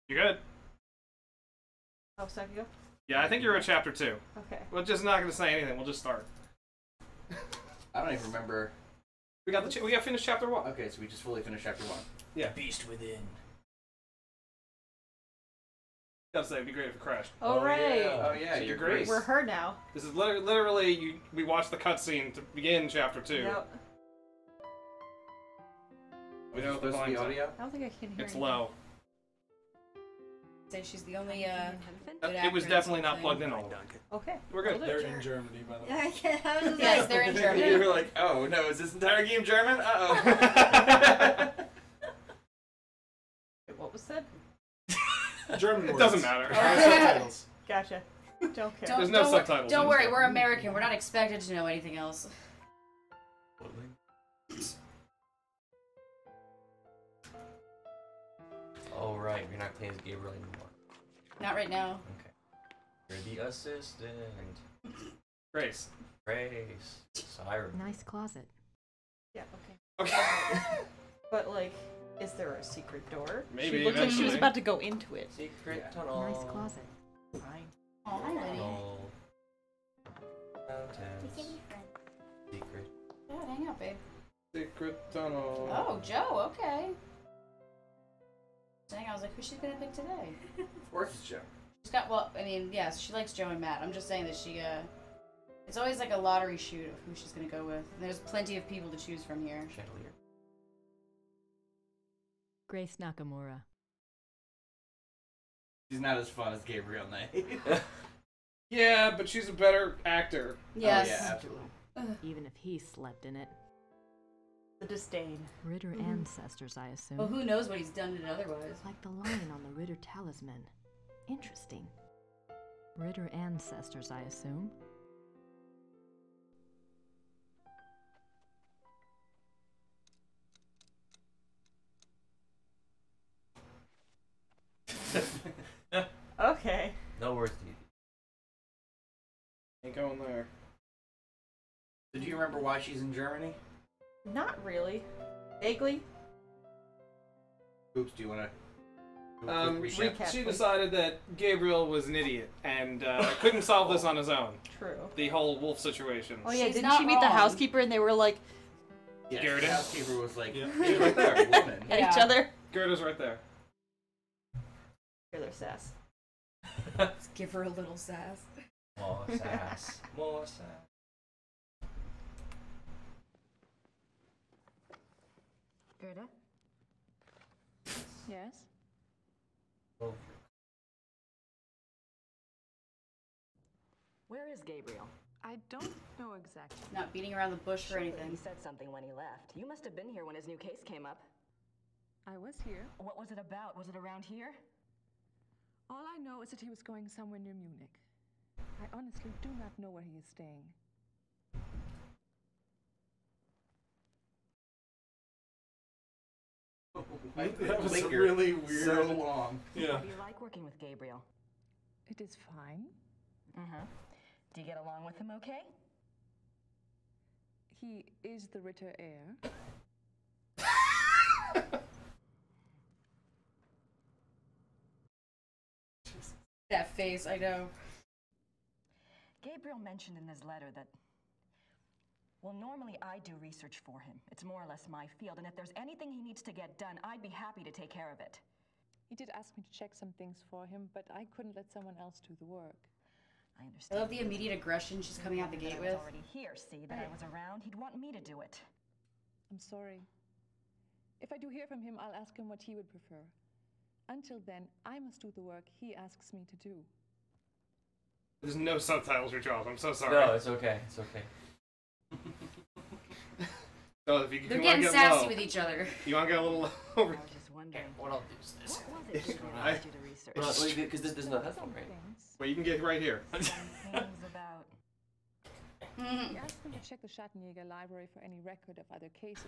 You good? Oh, so I can go? Yeah, I think you're at chapter 2. Okay. We're just not gonna say anything. We'll just start. I don't even remember. We got finished chapter 1. Okay, so we just fully finished chapter 1. Yeah. Beast within. Gotta say, it'd be great if it crashed. Oh, right. Yeah. Oh yeah, You're Grace. We're her now. This is literally we watched the cutscene to begin chapter 2. Yep. We know supposed to be audio. I don't think I can hear It's anything. low. Say she's the only It was definitely not plugged in all the way. Okay. We're good. They're in Germany, by the way. Yes, they're in Germany. You were like, oh no, is this entire game German? Uh oh. Wait, what was said? German It words. doesn't matter. Subtitles. Gotcha. Don't care. There's no subtitles. Don't worry, we're American. We're not expected to know anything else. Oh right, you're not playing as Gabriel anymore. Not right now. Okay. You're the assistant. Grace. Grace. Siren. Nice closet. Yeah, okay. Okay. But, like, is there a secret door? Maybe She looked like she was eventually. about to go into it. Secret tunnel. Nice closet. Fine. Oh, hi, Lydia. Tunnel. Mountains. Secret. Yeah, hang out, babe. Secret tunnel. Oh, Joe, okay. Dang, I was like, who's she gonna pick today? Of course it's Joe. She's got, well, I mean, yes, she likes Joe and Matt. I'm just saying that she, it's always like a lottery shoot of who she's gonna go with. And there's plenty of people to choose from here. Chandelier. Grace Nakamura. She's not as fun as Gabriel Knight. Yeah, but she's a better actor. Yes. Oh, yeah, absolutely. Even if he slept in it. The disdain. Ritter ancestors, I assume. Well, who knows what he's done it otherwise. Like the lion on the Ritter talisman. Interesting. Ritter ancestors, I assume. Okay. No words needed. Ain't going there. Did you remember why she's in Germany? Not really. Vaguely. Oops, do you want to... Recap, She please. decided that Gabriel was an idiot and couldn't solve this on his own. True. The whole wolf situation. Oh yeah, She's didn't not she meet the wrong. housekeeper and they were like Yeah, Gerde? the housekeeper was like, Yeah. hey, right there, woman. at Yeah. each other? Gerda's right there. Hear their sass. Let's give her a little sass. More sass. More sass. Gerde? Yes? Oh. Where is Gabriel? I don't know exactly. Not beating around the bush or He anything. said something when he left. You must have been here when his new case came up. I was here. What was it about? Was it around here? All I know is that he was going somewhere near Munich. I honestly do not know where he is staying. That was a Linger really weird. So long. Yeah. How do you like working with Gabriel? It is fine. Mm-hmm. Do you get along with him okay? He is the Ritter heir. That face, I know. Gabriel mentioned in his letter that, well, normally I do research for him. It's more or less my field, and if there's anything he needs to get done, I'd be happy to take care of it. He did ask me to check some things for him, but I couldn't let someone else do the work. I I understand. love the immediate aggression she's coming out the gate I with. was already here, see, that I was around. He'd want me to do it. I'm sorry. If I do hear from him, I'll ask him what he would prefer. Until then, I must do the work he asks me to do. There's no subtitles for Charles. I'm so sorry. No, it's okay. It's okay. So if you, They're you want getting to get sassy low, with each other. you want to get a little over. I was just wondering, What I'll do is this. what was it Gabriel I- asked you to research? Well, because there's no headphone, right? Things. Well, you can get right here. Some things about... He asked me to check the Schattenjäger library for any record of other cases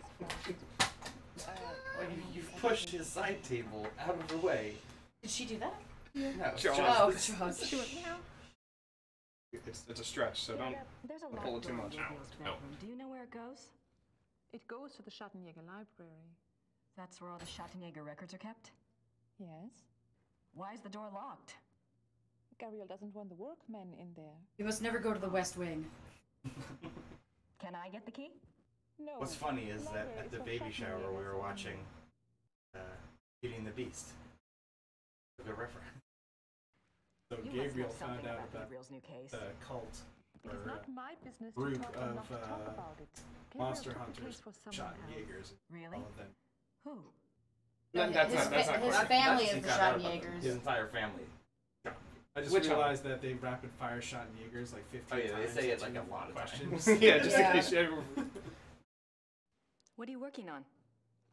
found. Like, you've pushed his side table out of the way. Did she do that? No, Charles. Oh, just- Charles. She went, meow. It's a stretch, so don't. There's a pull it too locked door much. in Gabriel's No. bedroom. Do you know where it goes? It goes to the Schattenjäger library. That's where all the Schattenjäger records are kept? Yes. Why is the door locked? Gabriel doesn't want the workmen in there. You must never go to the West Wing. Can I get the key? No. What's funny is that Library at the for baby shocking shower we years were only. watching Beauty and the Beast. A good reference. So You Gabriel must know found something out about about Gabriel's new case. the cult It is or not my business to group talk or not of, to talk about it. Gabriel monster took the hunters case for someone shot else. Jaegers. Really? All of them. Who? No, that's his, not- that's not his correct. family That's is the what he found out about Schottenjägers. His entire family. I just Which realized that they rapid fire shot Jaegers like 15 Oh yeah, they times. say it to like a lot of questions. times. Yeah, just Yeah. in case you ever... What are you working on?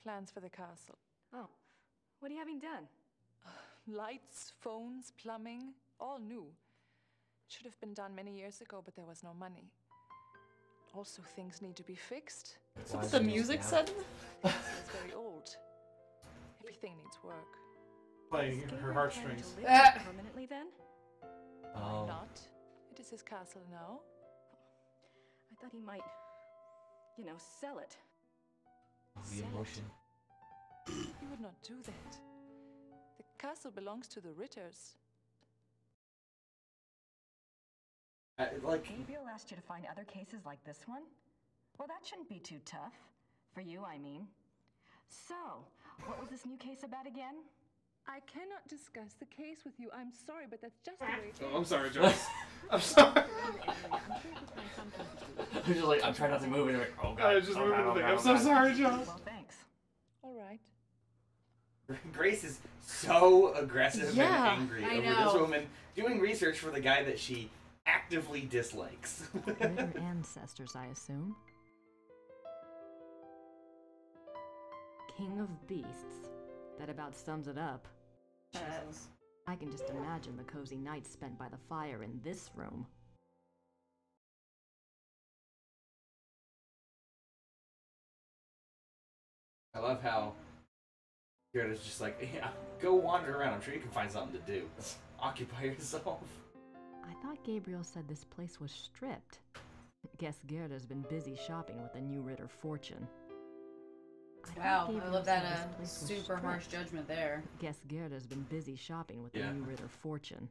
Plans for the castle. Oh, what are you having done? Lights, phones, plumbing, all new. Should have been done many years ago, but there was no money. Also, things need to be fixed. So what's the music sudden? It's very old. Everything needs work. Playing Is her Gabriel heartstrings. planning to live here permanently then? Oh. Why not? It is his castle now. I thought he might, you know, sell it. The Sell it. emotion. He would not do that. The castle belongs to the Ritters. Like, Gabriel asked you to find other cases like this one? Well, that shouldn't be too tough. For you, I mean. So, what was this new case about again? I cannot discuss the case with you. I'm sorry, but that's just the way it is. Oh, I'm sorry, Joyce. I'm sorry. I'm just like, I'm trying not to move, and you're like, oh god. I was just oh, moving god, the oh, thing. god, I'm oh, so god. sorry, Joyce. Well, thanks. All right. Grace is so aggressive Yeah, and angry I over know. this woman doing research for the guy that she actively dislikes. Ritter ancestors, I assume. King of Beasts. That about sums it up. Jesus. I can just imagine the cozy nights spent by the fire in this room. I love how Gerda's just like, yeah, go wander around. I'm sure you can find something to do. Occupy yourself. I thought Gabriel said this place was stripped. Guess Gerda's been busy shopping with the new Ritter fortune. Wow, I Gabriel love said that this place was super harsh stripped. judgment there. Guess Gerda's been busy shopping with Yeah. the new Ritter fortune.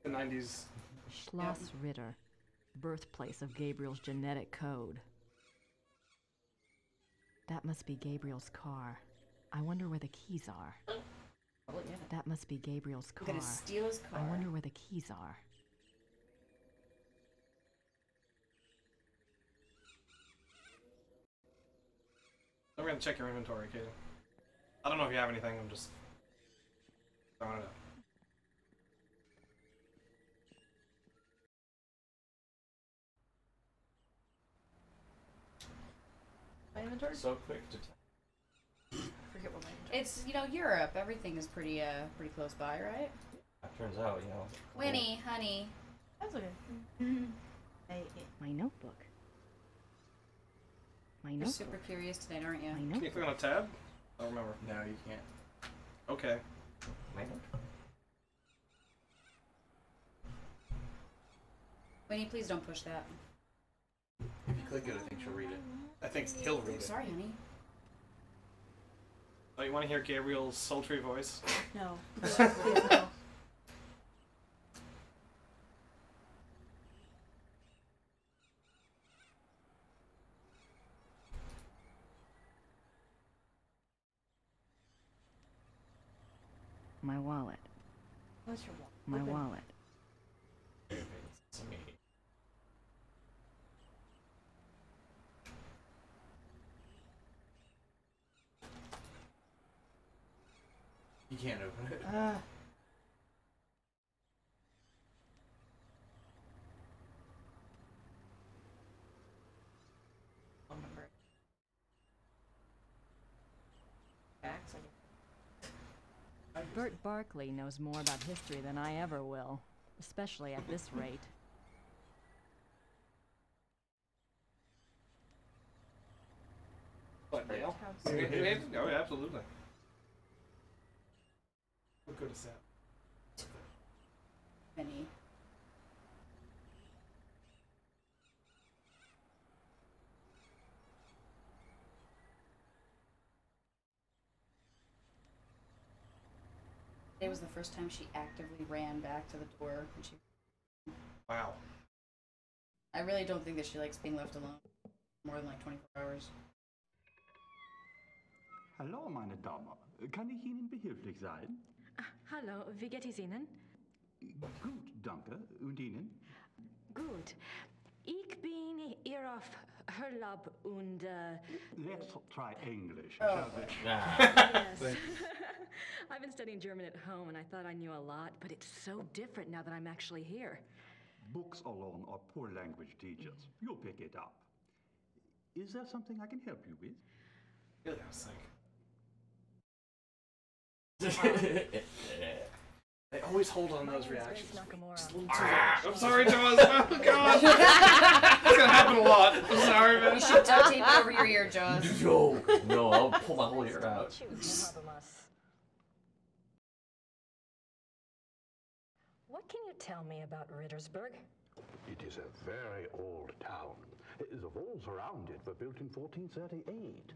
The 90s. Schloss Ritter, birthplace of Gabriel's genetic code. That must be Gabriel's car. I wonder where the keys are. Oh, yeah. That must be Gabriel's I'm car. gonna steal his car. I wonder where the keys are. I'm gonna check your inventory, Katie. I don't know if you have anything, I'm just throwing it up. My inventory? So quick to tell. Forget what my inventory. It's, you know, Europe. Everything is pretty close by, right? It turns out, you know. Winnie, honey. That's okay. My notebook. My You're notebook. super curious tonight, aren't you? My Can you notebook. click on a tab? I don't remember. No, you can't. Okay. Winnie, please don't push that. If you click it, I think she'll read it. I think he'll read I'm it. sorry, honey. Oh, you want to hear Gabriel's sultry voice? No. Please, no. My wallet. What's your wallet? My Open. wallet. It's me. You can't open it. Phone number. Facts, I guess. Bert Barkley knows more about history than I ever will, especially at this rate. Oh yeah, absolutely. We'll go to Sam. Many. Today was the first time she actively ran back to the door, and she. Wow. I really don't think that she likes being left alone more than like 24 hours. Hallo, meine Dame. Kann ich Ihnen behilflich sein? Hallo, wie geht es Ihnen? Gut, danke. Und Ihnen? Gut. Ich bin hier auf Urlaub und Let's try English, Oh. shall we? yes. I've been studying German at home and I thought I knew a lot, but it's so different now that I'm actually here. Books alone are poor language teachers. You'll pick it up. Is there something I can help you with? Really, I was they always hold on those reactions. Just a little too long. I'm sorry, Jaws. Oh god. It's gonna happen a lot. I'm sorry, man. You should duct tape it over your ear, Jaws. No, I'll pull my whole ear out. What can you tell me about Rittersburg? It is a very old town. The walls around it were built in 1438,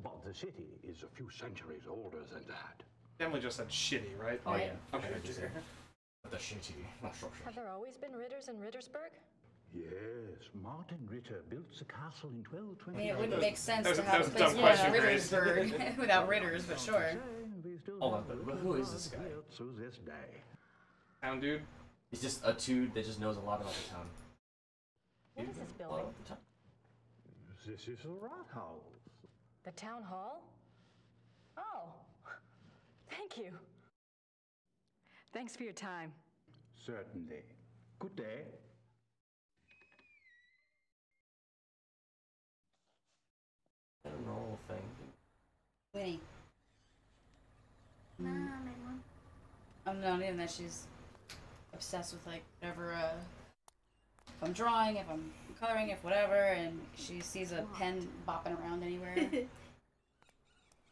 but the city is a few centuries older than that. Emily just said shitty, right? Oh yeah. Okay. But the shitty, not structure. Have there always been Ritters in Rittersburg? Yes, Martin Ritter built the castle in I 1220. mean, it wouldn't make sense That to was have a a place dumb called question, Grace. Rittersburg without Ritters, but sure. Hold on, but who is this guy? To this day. Town dude. He's just a dude that just knows a lot about the town. What is this A lot building? about the town. This is the Rathaus. The town hall? Oh, thank you. Thanks for your time. Certainly. Good day. A normal thing. Winnie. I'm not even that she's obsessed with like whatever if I'm drawing, if I'm coloring, if whatever, and she sees a pen bopping around anywhere.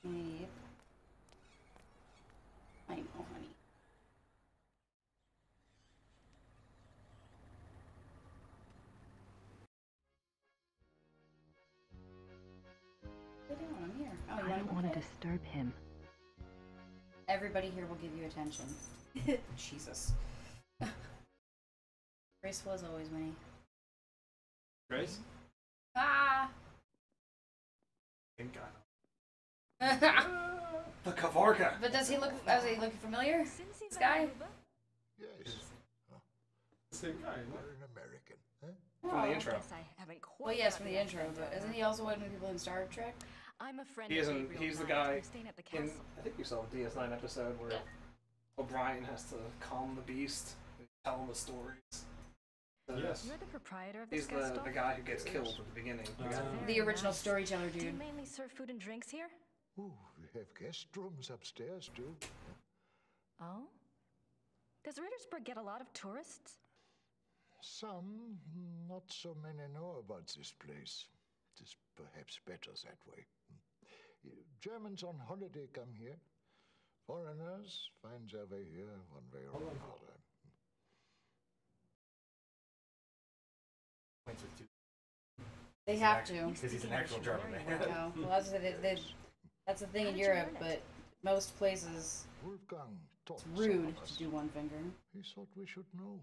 Yep. I know, honey. What are you doing? I'm here. Oh, you I don't want to to disturb him. Everybody here will give you attention. Jesus. Graceful as always, Winnie. Grace? Ah! Thank God. The Kavorka. But does he look familiar? This guy? Yes, Same guy. you're an American, huh? From the intro. Guess I haven't quite Well, yes, got from the the intro, accent but down. isn't he also one of the people in Star Trek? I'm a friend He of isn't. Gabriel He's the Knight. guy I'm staying at the in. castle. I think you saw the DS9 episode where O'Brien has to calm the beast, and tell him the stories. Yes. You're the proprietor of He's this guest the stall? guy who gets killed at the beginning. The guy- The original nice. storyteller Do you dude. mainly serve food and drinks here? Ooh, we have guest rooms upstairs, too. Oh? Does Rittersburg get a lot of tourists? Some, not so many know about this place. It is perhaps better that way. Germans on holiday come here. Foreigners find their way here one way or another. They have to. Because he's an actual German man. No, well, that's the thing in Europe, but most places Wolfgang taught it's rude some of us. to do one finger. He thought we should know.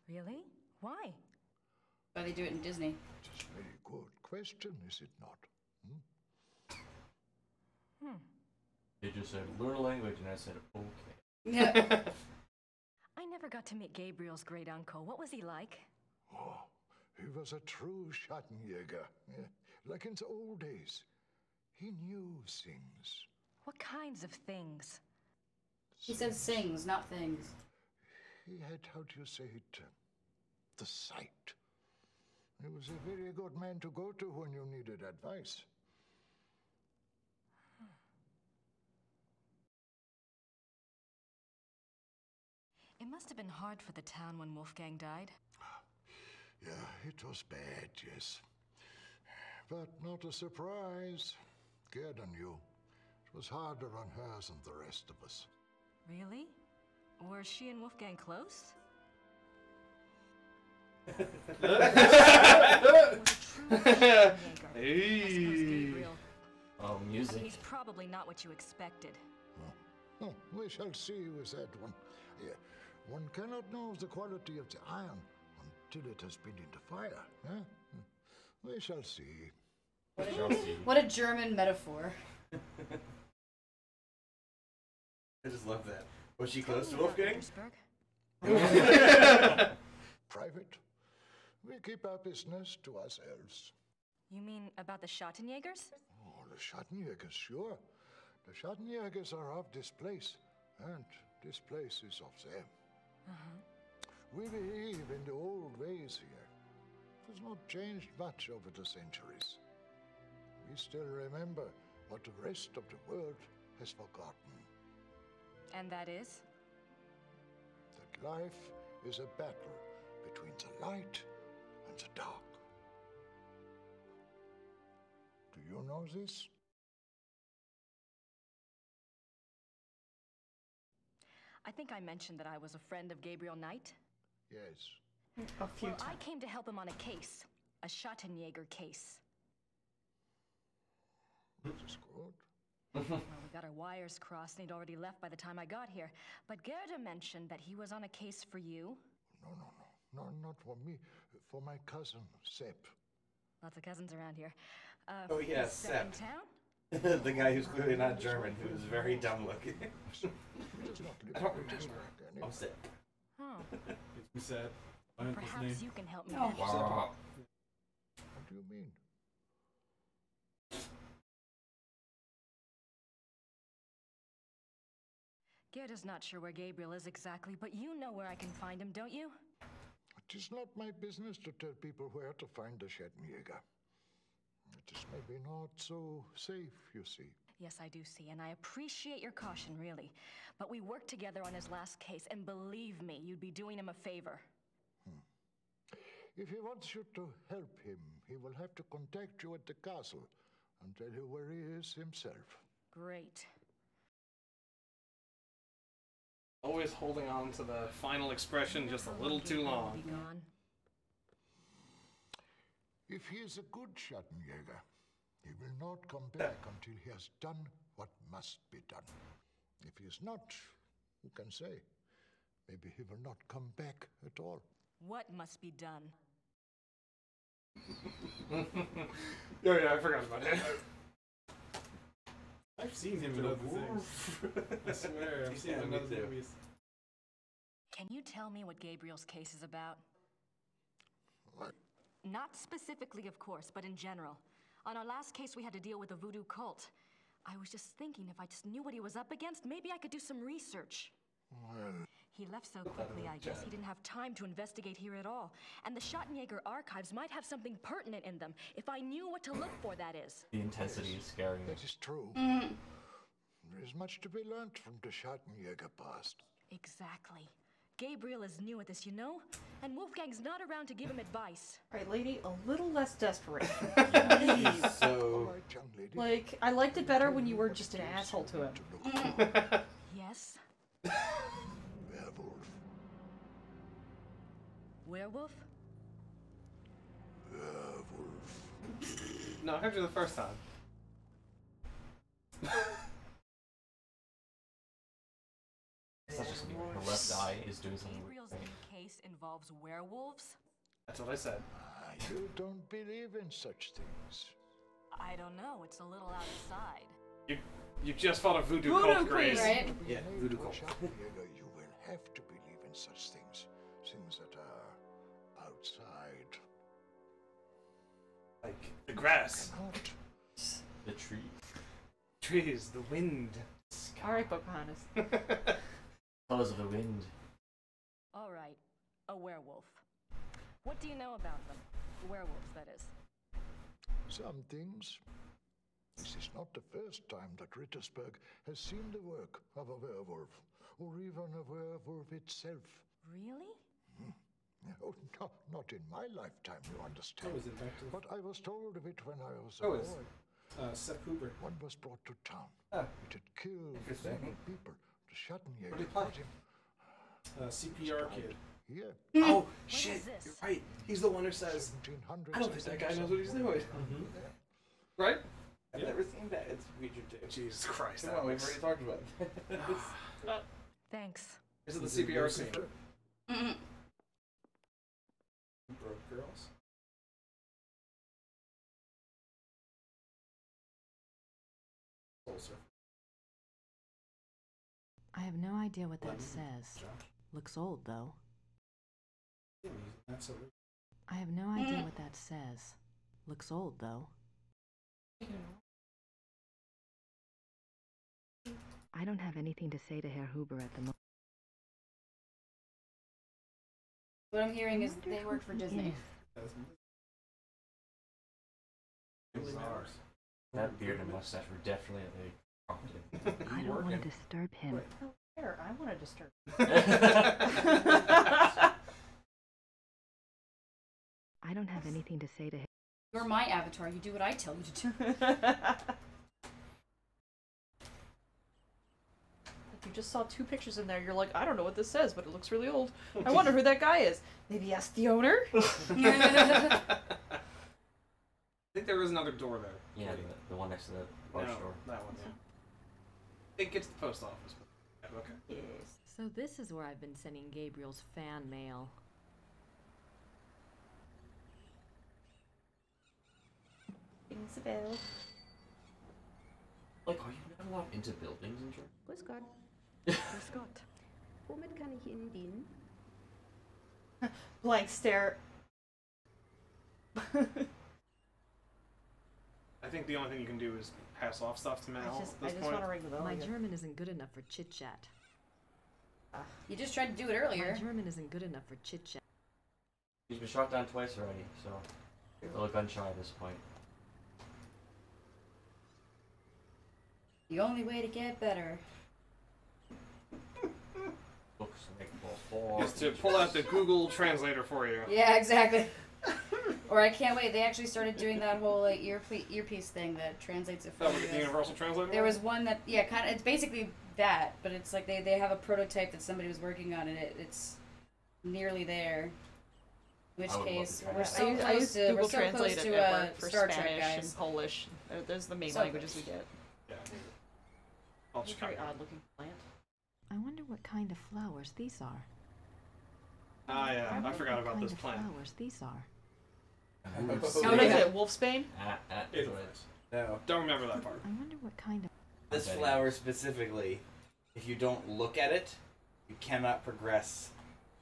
Really? Why? Why they do it in Disney. It is a very good question, is it not? They just said, learn a language, and I said, okay. Yeah. I never got to meet Gabriel's great uncle. What was he like? Oh, he was a true Schattenjäger, like in the old days. He knew things. What kinds of things? He said sings, not things. He had, how do you say it, the sight. He was a very good man to go to when you needed advice. It must have been hard for the town when Wolfgang died. Yeah, it was bad, yes. But not a surprise. Gerde knew. It was harder on her than the rest of us. Really? Were she and Wolfgang close? Oh, I music. mean, he's probably not what you expected. Oh, we shall see with that one. Yeah, one cannot know the quality of the iron until it has been into fire. Eh? We shall see. What a German metaphor. I just love that. Was she close to Wolfgang? Private. We keep our business to ourselves. You mean about the Schattenjägers? Oh, the Schattenjägers, sure. The Schattenjägers are of this place, and this place is of them. We believe in the old ways here. It has not changed much over the centuries. We still remember what the rest of the world has forgotten. And that is? That life is a battle between the light and the dark. Do you know this? I think I mentioned that I was a friend of Gabriel Knight. Yes. A few Well, I times. came to help him on a case. A Schattenjäger case. This is good. Well, we got our wires crossed and he'd already left by the time I got here. But Gerde mentioned that he was on a case for you. No, not for me. For my cousin, Sepp. Lots of cousins around here. Oh, yeah, is Sepp in Sepp. town? The guy who's clearly not German, who's very dumb looking. He does not live I don't in this remember. work anyway. Oh, Sepp. Oh, Makes me sad. My uncle's perhaps name. you can help me. Oh. then. Wow. What do you mean? Gerde's not sure where Gabriel is exactly, but you know where I can find him, don't you? It is not my business to tell people where to find the Schattenjäger. It is maybe not so safe, you see. Yes, I do see, and I appreciate your caution, really. But we worked together on his last case, and believe me, you'd be doing him a favor. If he wants you to help him, he will have to contact you at the castle and tell you where he is himself. Great. Always holding on to the final expression just a little too Gabriel will long. be gone. If he is a good Schattenjäger, he will not come back until he has done what must be done. If he is not, who can say? Maybe he will not come back at all. What must be done? Oh yeah, I forgot about it. I've seen him in other things. I swear, I've seen him in me other too. movies. Can you tell me what Gabriel's case is about? What? Not specifically, of course, but in general. On our last case, we had to deal with a voodoo cult. I was just thinking if I just knew what he was up against, maybe I could do some research. Well, He left so quickly, I guess he didn't have time to investigate here at all. And the Schattenjäger archives might have something pertinent in them, if I knew what to look for, that is. The intensity is scary me. that is true. There is much to be learned from the Schattenjäger past. Exactly. Gabriel is new at this, you know? And Wolfgang's not around to give him advice. Right, lady, a little less desperate. So, Right, young lady. Like, I liked it better when you were just an asshole to him. Yes? Werewolf. Werewolf? Werewolf. No, I heard you the first time. Such a speaker. Her left eye is doing something Gabriel's weird. new case involves werewolves? That's what I said. You don't believe in such things. I don't know, it's a little outside. You just fought a voodoo Voodoo cult queen, craze. Right? yeah, voodoo cult. Schattenjäger, you will have to believe in such things. Things that are outside. Like the grass, Not. The tree. trees, the wind. Alright, Pocahontas. Colors of the wind. All right, a werewolf. What do you know about them? Werewolves, that is. Some things. This is not the first time that Rittersberg has seen the work of a werewolf, or even a werewolf itself. Really? Oh, no, not in my lifetime, you understand. Oh, is it back to But I was told of it when I was a Oh, is- boy. Seth Hooper. One was brought to town. Oh. It had killed Interesting. several people. The Schattenjäger What did he play? got him. CPR kid. Here. Oh, shit. You're right. He's the one who says, 1700s, I don't think that guy knows what he's doing. Right? I've never seen that. It's featured too. Jesus Christ. Come on, we've already talked about it. Thanks. Is it the CPR scene? Mm-mm. Broke girls. Soul Surfer. I have no idea what that Lemon. says. Josh. Looks old, though. Yeah, that's so weird. I have no idea what that says. Looks old, though. I don't have anything to say to Herr Huber at the moment. What I'm hearing is they work for Disney. Bizarre. That beard and mustache were definitely a big problem. I don't want to disturb him. Oh, there. I want to disturb. I don't have anything to say to him. You're my avatar. You do what I tell you to do. You just saw 2 pictures in there. You're like, I don't know what this says, but it looks really old. I wonder who that guy is. Maybe ask the owner? I think there is another door there. Yeah, the one next to the bar store. That one, yeah. I think it's the post office. But, yeah, okay. Yes. So this is where I've been sending Gabriel's fan mail. Rings a bell. Like, are you not allowed into buildings in Germany? Grüß Gott. Grüß Gott. Womit kann ich Ihnen dienen? Blank stare. I think the only thing you can do is pass off stuff to Mal I at just this want point. to ring the bell. My again. German isn't good enough for chit-chat. You just tried to do it earlier. My German isn't good enough for chit-chat. He's been shot down twice already, so a little gun shy at this point. The only way to get better. Looks like for Is to pull out the Google translator for you. Yeah, exactly. Or I can't wait. They actually started doing that whole like, earpiece thing that translates it for Oh, with you. the universal translator? There was one that, yeah, kind of. It's basically that, but it's like they have a prototype that somebody was working on, and it's nearly there. In which I would love case, to try we're that. so I close use to Google we're so close Translate to at work for Star Spanish Trek, guys. and Polish. There's the main So languages close. we get. Yeah. It's a very odd looking plant. I wonder what kind of flowers these are. Ah, yeah. I wonder forgot what about kind this of plant. flowers these are. What is it? Wolfsbane? It No. Don't remember that part. I wonder what kind of... This flower specifically, if you don't look at it, you cannot progress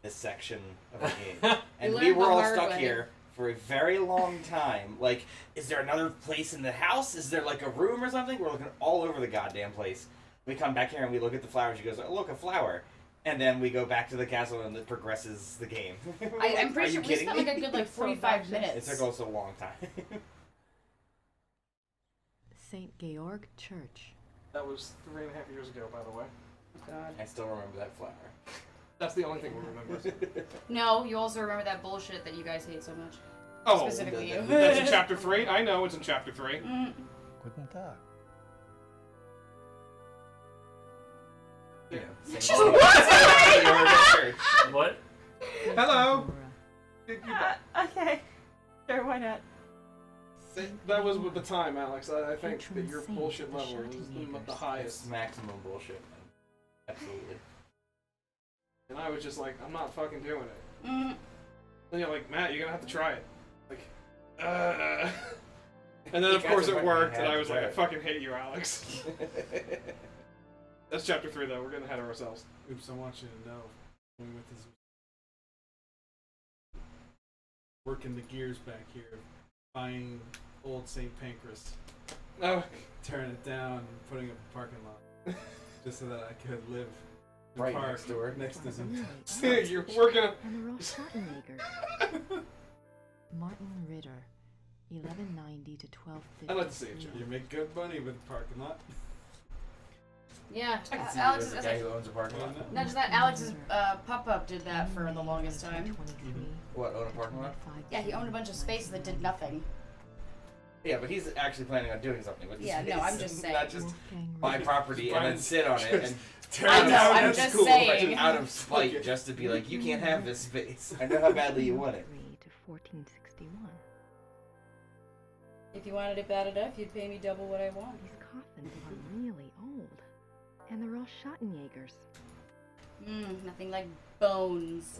this section of the game. And we learned were the all hard stuck way. here for a very long time. Like, is there another place in the house? Is there like a room or something? We're looking all over the goddamn place. We come back here and we look at the flowers. She goes, "Oh, look, a flower." And then we go back to the castle and it progresses the game. I'm pretty Are sure you we kidding spent me? like a good like It's so 45 obnoxious. minutes. It took us a long time. St. Georg Church. That was 3.5 years ago, by the way. God. I still remember that flower. That's the only thing we remember. No, you also remember that bullshit that you guys hate so much. Oh, Specifically you. that's in chapter 3? I know it's in chapter 3. Guten Tag. Yeah. She's What? Hello! Okay. Sure, why not? That was with the time, Alex. I think that Patron your saint bullshit of the level was Schattenjägers. the highest. It's maximum bullshit. Absolutely. And I was just like, I'm not fucking doing it. Mm. Then you're like, Matt, you're gonna have to try it. Like, And then You of guys course have it fucking worked, had and I to was try like, I it. fucking hate you, Alex. That's chapter 3 though, we're getting ahead of ourselves. Oops, I want you to know. Going with his working the gears back here, buying old St. Pancras, Oh, tearing it down, and putting up a parking lot, just so that I could live in the Right park next door. next to some. you're working on... And the Royal Schattenjäger. Martin Ritter. 1190 to 1250. I'd like to see it, Joe. You make good money with the parking lot. Yeah, I can see Alex there's is a guy who owns a parking lot. not just that. Alex's pop-up did that for the longest time. What, own a parking lot? Yeah, he owned a bunch of spaces that did nothing. Yeah, but he's actually planning on doing something with this Yeah, space. no, I'm just saying. Not just buy property and then sit on it and tear I it know, down. I'm That's just cool, saying. out of spite, just to be like, you can't have this space. I know how badly you want it. To 1461. If you wanted it bad enough, you'd pay me double what I want. These coffins are really old, and they're all Schottenjägers. Nothing like bones.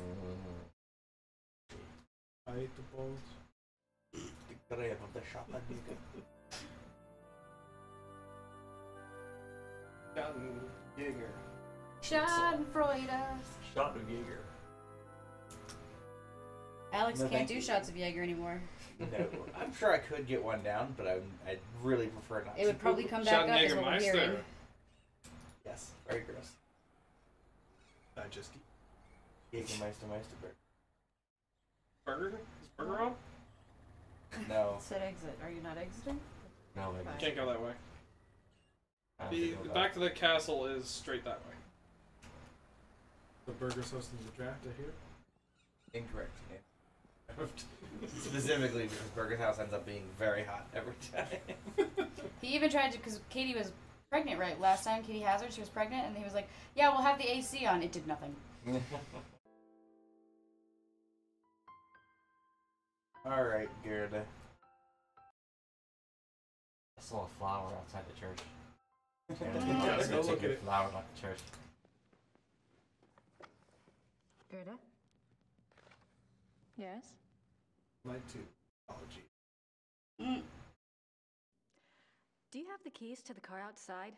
I ate the bones. The grave of the Schottenjäger. Schadenfreude. Schottenjäger. Alex No, can't thank do you. shots of Jaeger anymore. No, I'm sure I could get one down, but I'd really prefer not It would to. probably come back up is what we're hearing. Yes, very gross. Digesty. Jägermeister Burger? Is Burger on? No. It said exit. Are you not exiting? No, Bye. Can't go that way. I have The to go back to the castle is straight that way. The burger's hosting the draft, I hear. Incorrect. Yeah. Specifically because Burger's house ends up being very hot every time. He even tried to, because Katie was pregnant, right? Last time Katie Hazard, she was pregnant, and he was like, yeah, we'll have the AC on. It did nothing. Alright, Gerde. I saw a flower outside the church. Yeah, let's go look at it. Flower at the church. Gerda? Yes? Like to. Apology. Do you have the keys to the car outside?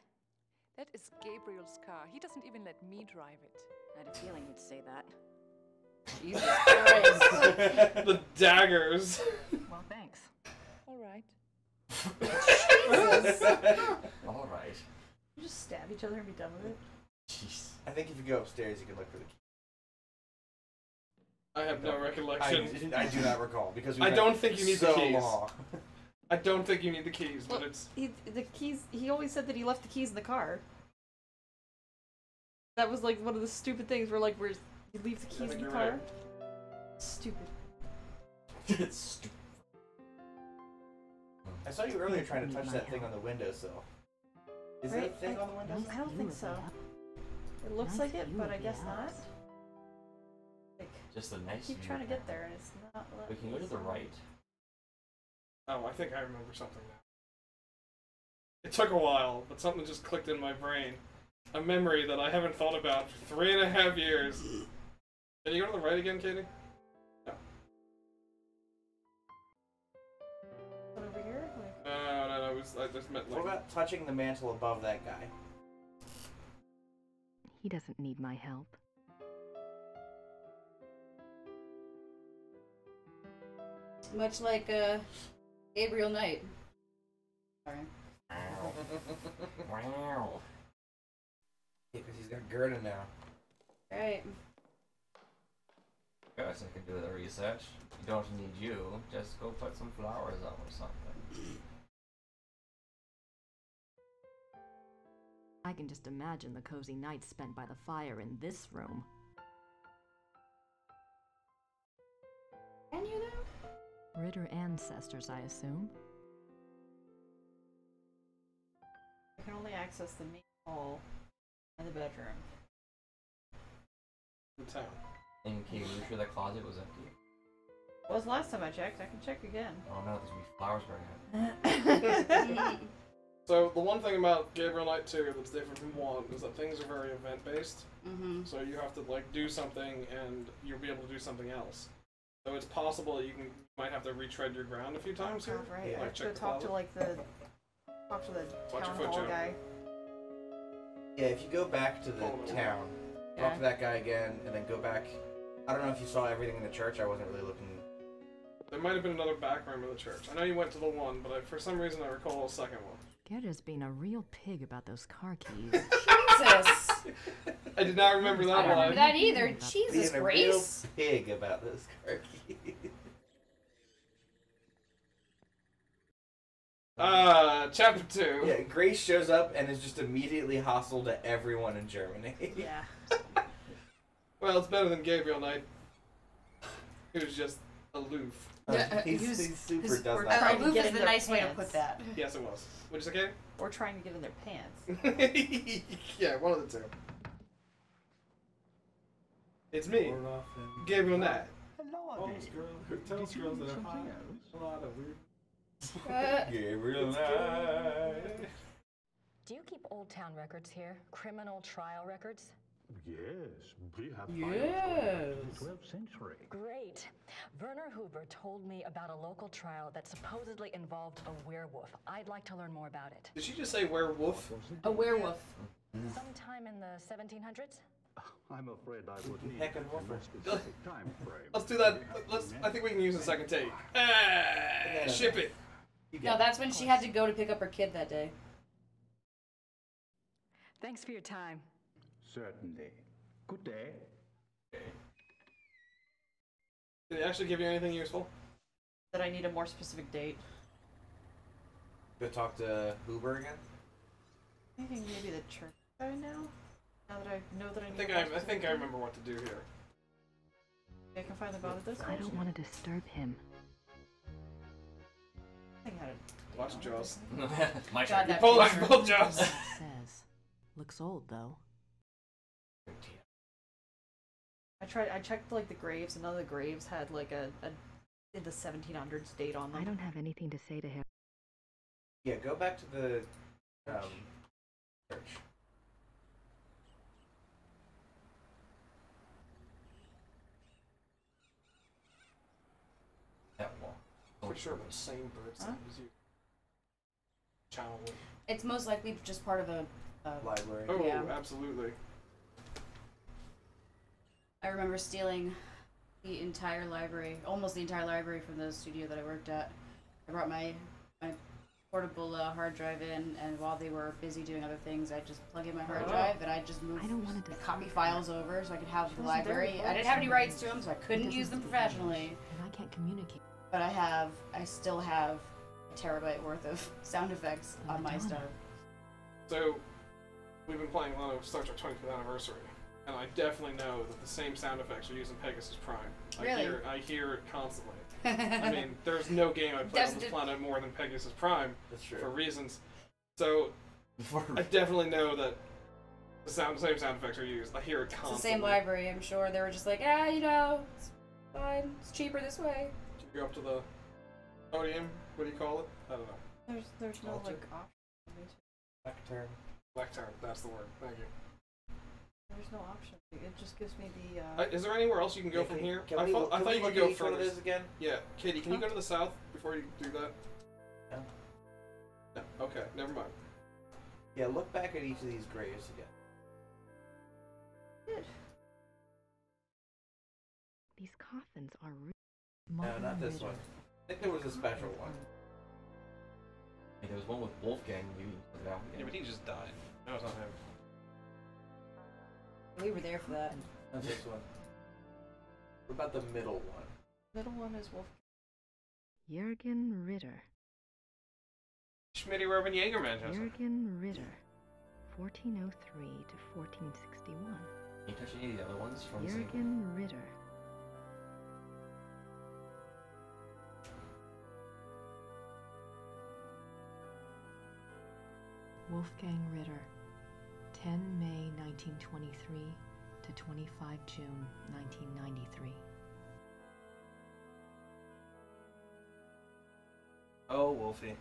That is Gabriel's car. He doesn't even let me drive it. I had a feeling you'd say that. Jesus Christ. The daggers. Well, thanks. All right. All right. You just stab each other and be done with it. Jeez. I think if you go upstairs, you can look for the key. I have no recollection. I do not recall because I don't think you need the so keys. long. I don't think you need the keys, but Well, it's. The keys. He always said that he left the keys in the car. That was like one of the stupid things where like you leave the keys think in the you're car. right. Stupid. It's stupid. I saw you earlier trying to touch that thing on the windowsill. Is Right, it a thing on the windowsill? I don't think so. It looks like it, but I guess not. Like, Just a nice keep view. trying to get there, and it's not. We can go to the right. Oh, I think I remember something now. It took a while, but something just clicked in my brain. A memory that I haven't thought about for 3.5 years. Can you go to the right again, Katie? No. Over here? Like, No, I just meant What like. about touching the mantle above that guy? He doesn't need my help. Much like Gabriel Knight. Sorry. Wow. Because he's got Gerde now. Right. Guys, I can do the research. You don't need you. Just go put some flowers up or something. I can just imagine the cozy nights spent by the fire in this room. Can you though? Ritter ancestors, I assume. I can only access the main hall and the bedroom. The town. And can you be sure that closet was empty? What was the last time I checked? I can check again. Oh no, there's gonna be flowers burning up. So the one thing about Gabriel Knight 2 that's different from 1 is that things are very event-based. Mm-hmm. So you have to like do something and you'll be able to do something else. So it's possible that you might have to retread your ground a few times here. God, right. Yeah. I have to check go the talk to closet. talk to the Watch town your foot, hall Joe. guy. Yeah, if you go back to the town, talk to that guy again, and then go back. I don't know if you saw everything in the church. I wasn't really looking. There might have been another back room of the church. I know you went to the one, but for some reason I recall a second one. Gerda's being a real pig about those car keys. Jesus. I did not remember I that don't remember one. that either. Jesus Being a Grace. real pig about this car key. Chapter 2. Yeah, Grace shows up and is just immediately hostile to everyone in Germany. Yeah. Well, it's better than Gabriel Knight, who's just aloof. He's super Who's- does or not. trying to Aloof get is in the their nice way to pants. put that. Yes, it was. What'd you say, Or trying to get in their pants. Katie? Yeah, one of the two. It's me, Board off and Gabriel Knight. Hello, Those girls, those girls that are hot. A lot of weird. Gabriel Knight. Do you keep Old Town records here? Criminal trial records? Yes, we have Yes. the 12th century. Great. Werner Huber told me about a local trial that supposedly involved a werewolf. I'd like to learn more about it. Did she just say werewolf? A werewolf. Sometime in the 1700s? I'm afraid I would need Heck and a waffle. more specific time frame. Let's do that. I think we can use a second take. Ship it. No, that's when she had to go to pick up her kid that day. Thanks for your time. Certainly. Good day. Did it actually give you anything useful? That I need a more specific date. Go talk to Huber again. I think maybe the church guy now. Now that I know that I need. I think I remember what to do here. I can find the god of this. I don't want to disturb him. I think I had it. Watch Jaws. My God, turn. that Pull picture. both Jaws. Says. Looks old though. I checked like the graves, and none of the graves had like a in the 1700s date on them. I don't have anything to say to him. Yeah, go back to the church. That wall. Pretty sure it was the same birds that was you. Channel. It's most likely just part of a. Library. Oh, Yeah. absolutely. I remember stealing the entire library, almost the entire library from the studio that I worked at. I brought my portable hard drive in, and while they were busy doing other things, I just plug in my hard drive, and I just moved I don't wanna the disturb copy her. files over so I could have the Wasn't there library. before? I didn't have any rights to them, so I couldn't Doesn't use them speak professionally. English, and I can't communicate. But I still have a terabyte worth of sound effects on my Madonna. stuff. So, we've been playing a lot of Star Trek 25th Anniversary, and I definitely know that the same sound effects are used in Pegasus Prime. Really? I hear it constantly. I mean, there's no game I play on this planet more than Pegasus Prime That's true. for reasons. So, I definitely know that the same sound effects are used. I hear it It's constantly. the same library, I'm sure. They were just like, it's fine. It's cheaper this way. Can you go up to the podium? What do you call it? I don't know. There's no Altar? like option. Lectern. Lectern, that's the word. Thank you. There's no option. It just gives me the. Is there anywhere else you can go Yeah, from can- here? Can I we, thought, I can thought we you look could at go each one of further. those again? Yeah, Katie, can you Huh? go to the south before you do that? No. No. Okay, never mind. Yeah, look back at each of these graves again. These coffins are No, not this one. I think there was a special one. Hey, there was one with Wolfgang. You took it out. Yeah, but he just died. No, it's not him. We were there for that. Not this one. What about the middle one? Middle one is Wolf. Jürgen Ritter. Schmitty Robin Jaeger Manchester. Jürgen Ritter. 1403 to 1461. Can you touch any of the other ones from the same? Jürgen Ritter. Wolfgang Ritter. 10 May 1923 to 25 June 1993. Oh, Wolfie.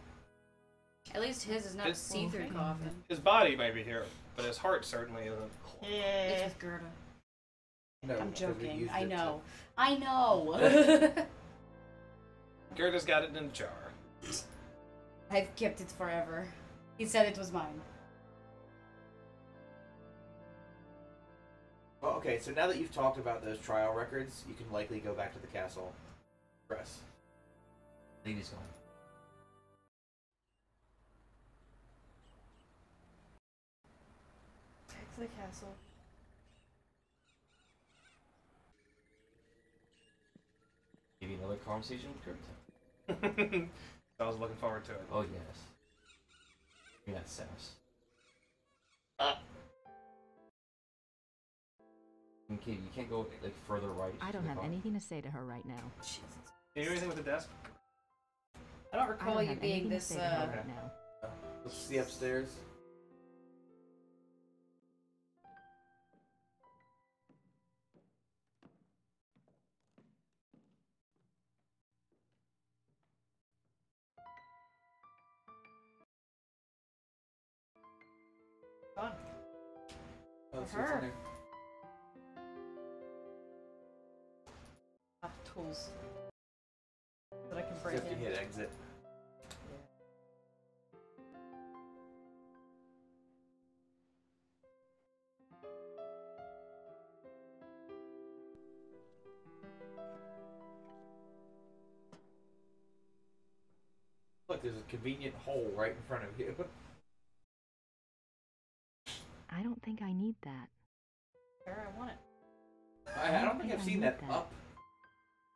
At least his is not a It's see-through Wolfgang. coffin. His body may be here, but his heart certainly isn't. It's with Gerde. No, I'm 'cause we joking. used I it to- know. I know. Gerda's got it in a jar. I've kept it forever. He said it was mine. Well, okay, so now that you've talked about those trial records, you can likely go back to the castle. Press. Lady's gone. Back to the castle. Maybe another conversation with Gerde. I was looking forward to it. Oh yes. Yeah, sass. Okay, you can't go like further right. I to don't the have car. anything to say to her right now. Jesus. Can you do anything with the desk? I don't recall you have being anything to this. say to her right now. Let's see upstairs. Fun. Let's see For what's in her. there. Tools that I can break Just have to in. hit exit. Look, there's a convenient hole right in front of you. I don't think I need that. Where I want it. I don't think I've seen that up.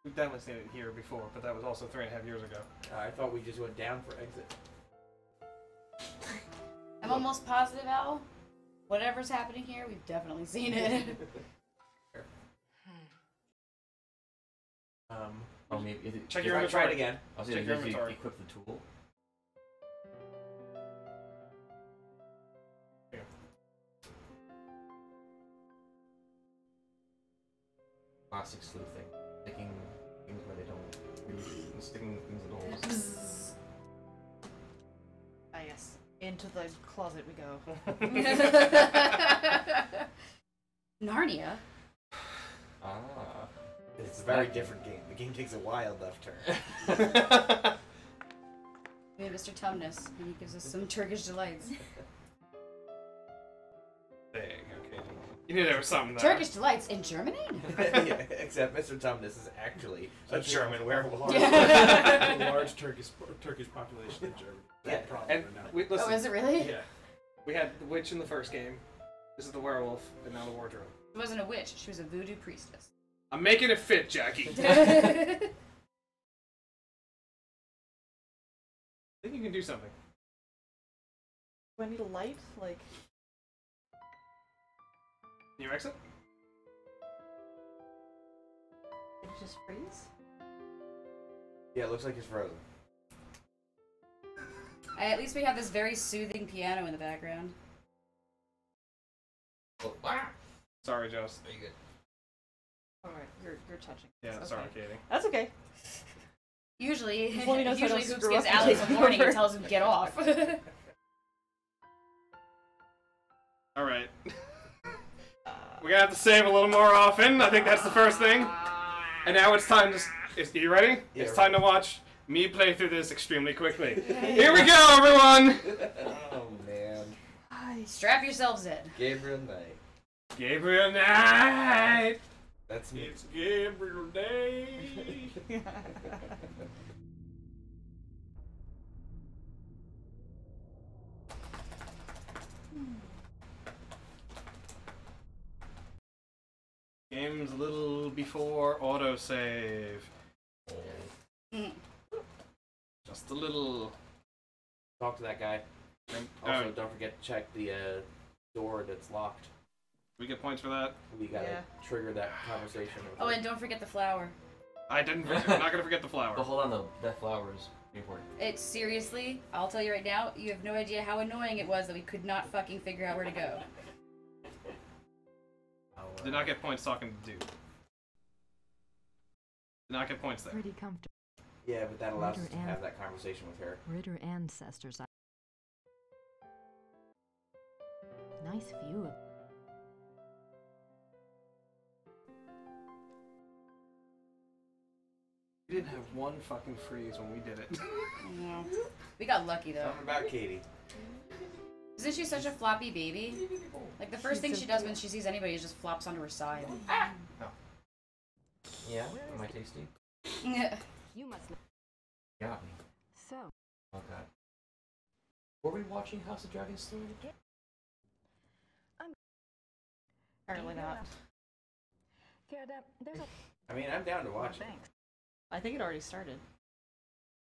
We've definitely seen it here before, but that was also 3.5 years ago. I thought we just went down for exit. I'm almost positive, Al. Whatever's happening here, we've definitely seen it. Oh, maybe is it, Check Try your inventory. it again. I was Check saying, your did you inventory. equip the tool? Here. Classic sleuthing. Sticking things where they don't really, sticking things in holes. Ah, yes. Into the closet we go. Narnia. Ah. It's a very different game. The game takes a wild left turn. We have Mr. Tumnus, and he gives us some Turkish delights. Dang, okay. You knew there was something there. Turkish delights in Germany? Yeah, except Mr. Tumnus is actually a German werewolf. A large Turkish population in Germany. Yeah, Probably and not. we, listen, Oh, is it really? Yeah. We had the witch in the first game. This is the werewolf, and now the wardrobe. She wasn't a witch, she was a voodoo priestess. I'm making it fit, Jackie. I think you can do something. Do I need a light? Like, Can you exit? did it just freeze? Yeah, it looks like it's frozen. At least we have this very soothing piano in the background. Oh, ah! Sorry, Joss. Are you good? Alright, you're touching. Yeah, It's sorry, okay. Katie. That's okay. Usually, Just let me know so I don't Hoops screw gives up Alex a taking warning and over. tells him get off. Alright. We're gonna have to save a little more often. I think that's the first thing. And now it's time to... Are you ready? Yeah, It's time ready. to watch me play through this extremely quickly. Here we go, everyone! Oh, man. Strap yourselves in. Gabriel Knight. Gabriel Knight! That's me. It's Gabriel Knight! Game's a little before autosave. Just a little. Talk to that guy. And, Also, don't forget to check the door that's locked. we get points for that. We gotta Yeah. trigger that conversation. With Oh, her. and don't forget the flower. I didn't. I'm not gonna forget the flower. But hold on, though. That flower is important. It's seriously, I'll tell you right now, you have no idea how annoying it was that we could not fucking figure out where to go. Did not get points talking to dude. Did not get points there. Pretty comfortable. Yeah, but that allows us Ritter to and- have that conversation with her. Ritter ancestors. Nice view of. We didn't have one fucking freeze when we did it. No. We got lucky though. Something about Katie. Isn't she such a floppy baby? Like the first thing she does when she sees anybody is just flops onto her side. Yeah? Am I tasty? You must know. Got me. So, Okay. Were we watching House of Dragons 3? Apparently not. Gerde, there's a. I mean, I'm down to watch it. Thanks. I think it already started.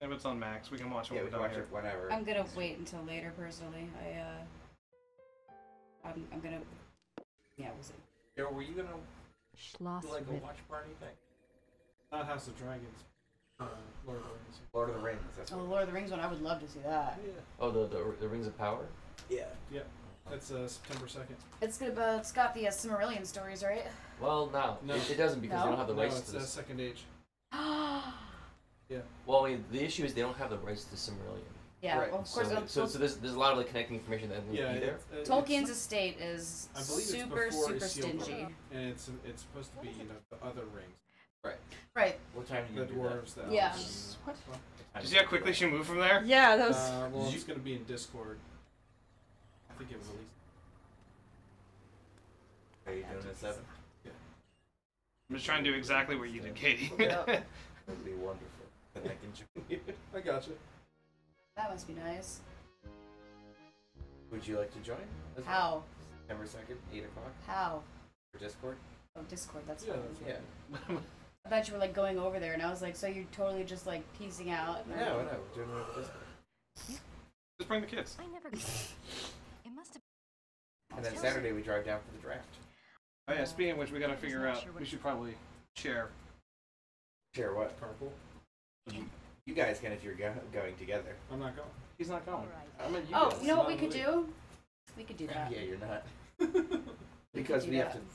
If it's on Max, we can watch when Yeah, we're we can done watch here. it whenever. I'm gonna wait until later personally. I'm gonna, yeah, we'll see. Yo, were you gonna Schloss do like a Ritter. watch party thing? Not House of Dragons. Lord of the Rings. That's Oh, what the Lord of the Rings one. I would love to see that. Oh, the Rings of Power. Yeah. Yeah. That's September 2nd. It's got the Silmarillion stories, right? Well, no, it doesn't because they don't have the rights it's to this. Second Age. Yeah. Well, I mean, the issue is they don't have the rights to Silmarillion. Yeah, Right. well, of course. So there's a lot of like connecting information that needs to be there. Tolkien's estate is I believe super it's before stingy. And it's supposed to be the other rings. Right. Right. What time do The you do dwarves. that? The Yeah. elves. What? Did Did you see how quickly she moved from there? Yeah, that was. Well, it's gonna be in Discord. I think it was at least. Are you doing it 7? Yeah. I'm just trying to do exactly what you did, Katie. That would be wonderful. Then I can join you. I got you. That must be nice. Would you like to join? as well? How? September 2nd, 8 o'clock How? for Discord. Oh, Discord. That's Yeah, fine. that's Yeah. I thought you were like going over there, and I was like, so you're totally just like piecing out. And No, we're doing it over Discord. Just bring the kids. I never. It must have. And then Saturday we drive down for the draft. Oh yeah, speaking of which, we gotta figure out, we should probably share. Share what? Carpool. You guys can if you're going together. I'm not going. He's not going. I mean, Oh, guys. you know what we could do? We could do that. Yeah, you're not. Because do we have that. to.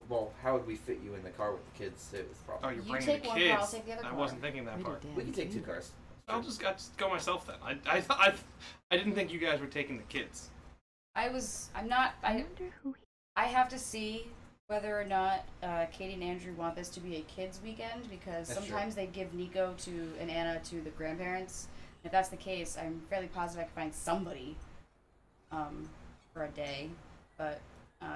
Well, how would we fit you in the car with the kids too? Is the Oh, problem. you're You bringing take the one kids. car, I'll take the other I car. wasn't thinking that Pretty part. damn We can take 2 cute. cars. I'll just go myself then. I didn't think you guys were taking the kids. I'm not. I wonder who I have to see whether or not Katie and Andrew want this to be a kids' weekend, because That's sometimes they give Nico and Anna to the grandparents. And if that's the case, I'm fairly positive I can find somebody for a day. But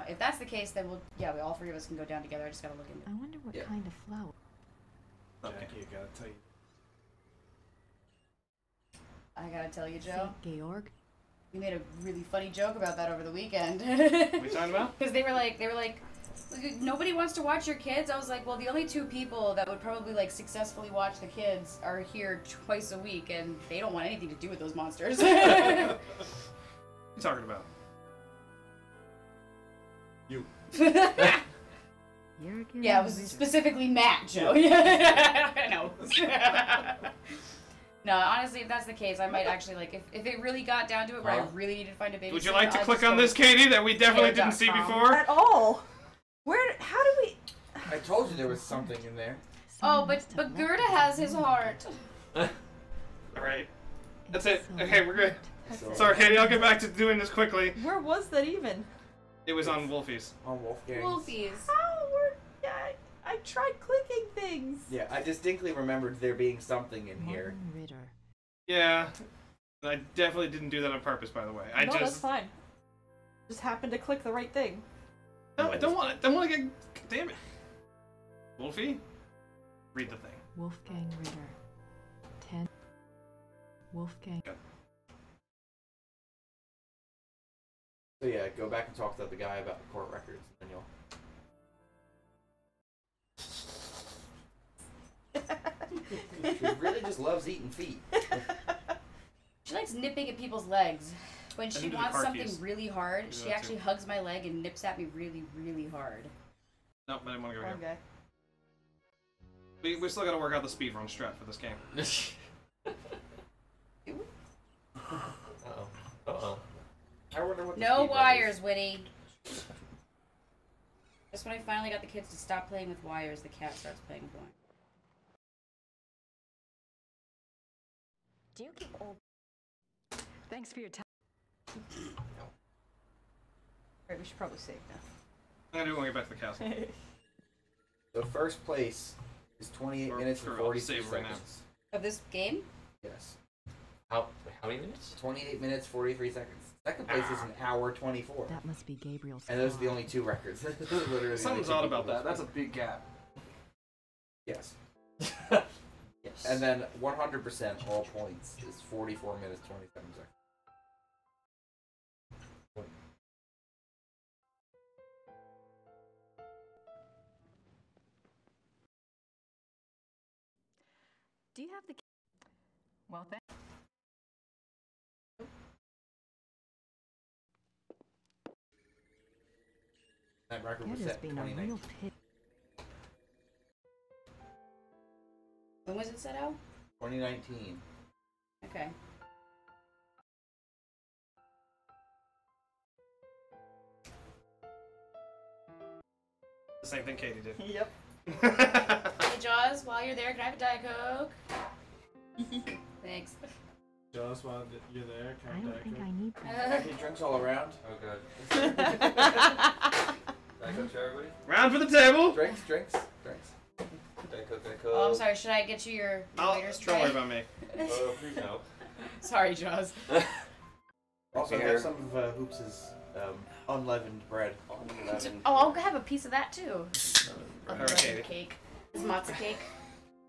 if that's the case, then we all 3 of us can go down together. I just gotta look into I it. wonder what Yeah. kind of flower. Jackie, I gotta tell you. I gotta tell you, Joe, St. Georg. we made a really funny joke about that over the weekend. What are we talking about? Because they were like, nobody wants to watch your kids. I was like, well, the only 2 people that would probably like successfully watch the kids are here twice a week, and they don't want anything to do with those monsters. What are you talking about? You. Jurgen Yeah, it was Ritter. specifically Matt, Joe. I know. No, honestly, if that's the case, I might actually like if it really got down to it where I really needed to find a babysitter. Would you like to I'd click just on go this, Katie, that we definitely didn't see care.com. before? At all. Where? How do we? I told you there was something in there. Oh, Someone but must have Gerde left has his heart. Alright. That's It's it. so Okay, we're good. So, Sorry, Katie, I'll get back to doing this quickly. Where was that even? It was on Wolfie's. on Wolfgang. Wolfies. How? I tried clicking things. Yeah, I distinctly remembered there being something in here. Martin Ritter. Yeah. I definitely didn't do that on purpose, by the way. No, that's fine. Just happened to click the right thing. No, I don't want to get... Damn it. Wolfie? Read the thing. Wolfgang Ritter. 10. Wolfgang. So yeah, go back and talk to the guy about the court records, and you'll. She really just loves eating feet. She likes nipping at people's legs. When she need the wants car something keys. really hard, Do she that actually too. hugs my leg and nips at me really, really hard. Nope, I didn't want to go here. Okay. We still got to work out the speedrun strat for this game. Uh-oh. Uh-oh. I wonder what. the No speed wires, Winnie. Just when I finally got the kids to stop playing with wires, the cat starts playing with wires. Do you keep old? Thanks for your time. Alright, we should probably save now. I'm going to do it when we get back to the castle. So first place is 28 minutes and I'll 43 save right now. seconds. Of this game? Yes. How many minutes? 28 minutes 43 seconds. Second place is an hour 24. That must be Gabriel's And those are the car. only 2 records. Those are literally the only Something's 2 odd people about that. that's- That's a big gap. Yes. Yes. And then 100% all points is 44 minutes 27 seconds. Do you have the? Well, thank. That record was That has set in been a 2019. real pit. When was it set out? 2019. Okay. The same thing Katie did. Yep. Hey, Jaws, while you're there, can I have a Diet Coke? Thanks. Just while you're there, I can don't think I need that. Any drinks all around? Oh god. Diet Coke for everybody? Round for the table. Drinks. Diet Coke, Diet Coke. Oh, I'm sorry. Should I get you your waiter's tray? Don't worry about me. Oh, please no. Sorry, Jaws. Also, Here. have some of Hoops' unleavened bread. Oh, I'll have a piece of that too. Alright, Katie. Cake. Is matzo cake?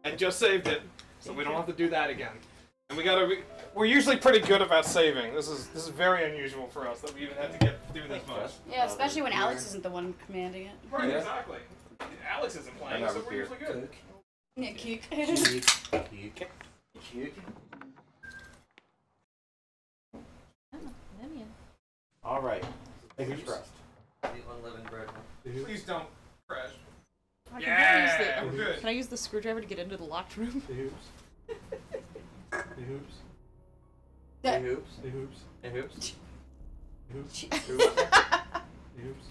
I just saved it, so we don't have to do that again. And we gotta. We're usually pretty good about saving. This is very unusual for us that we even had to do this much. Yeah, especially when Alex isn't the one commanding it. Right, exactly. Alex isn't playing, so we're usually good. Yeah, cake. All right. Fingers crossed. The unleavened bread. Please don't crash. I Yeah, can, we're good. can I use the screwdriver to get into the locked room? The hoops. The hoops. Hey, Hoops. The hoops. Hey, Hoops. The hoops. The hoops.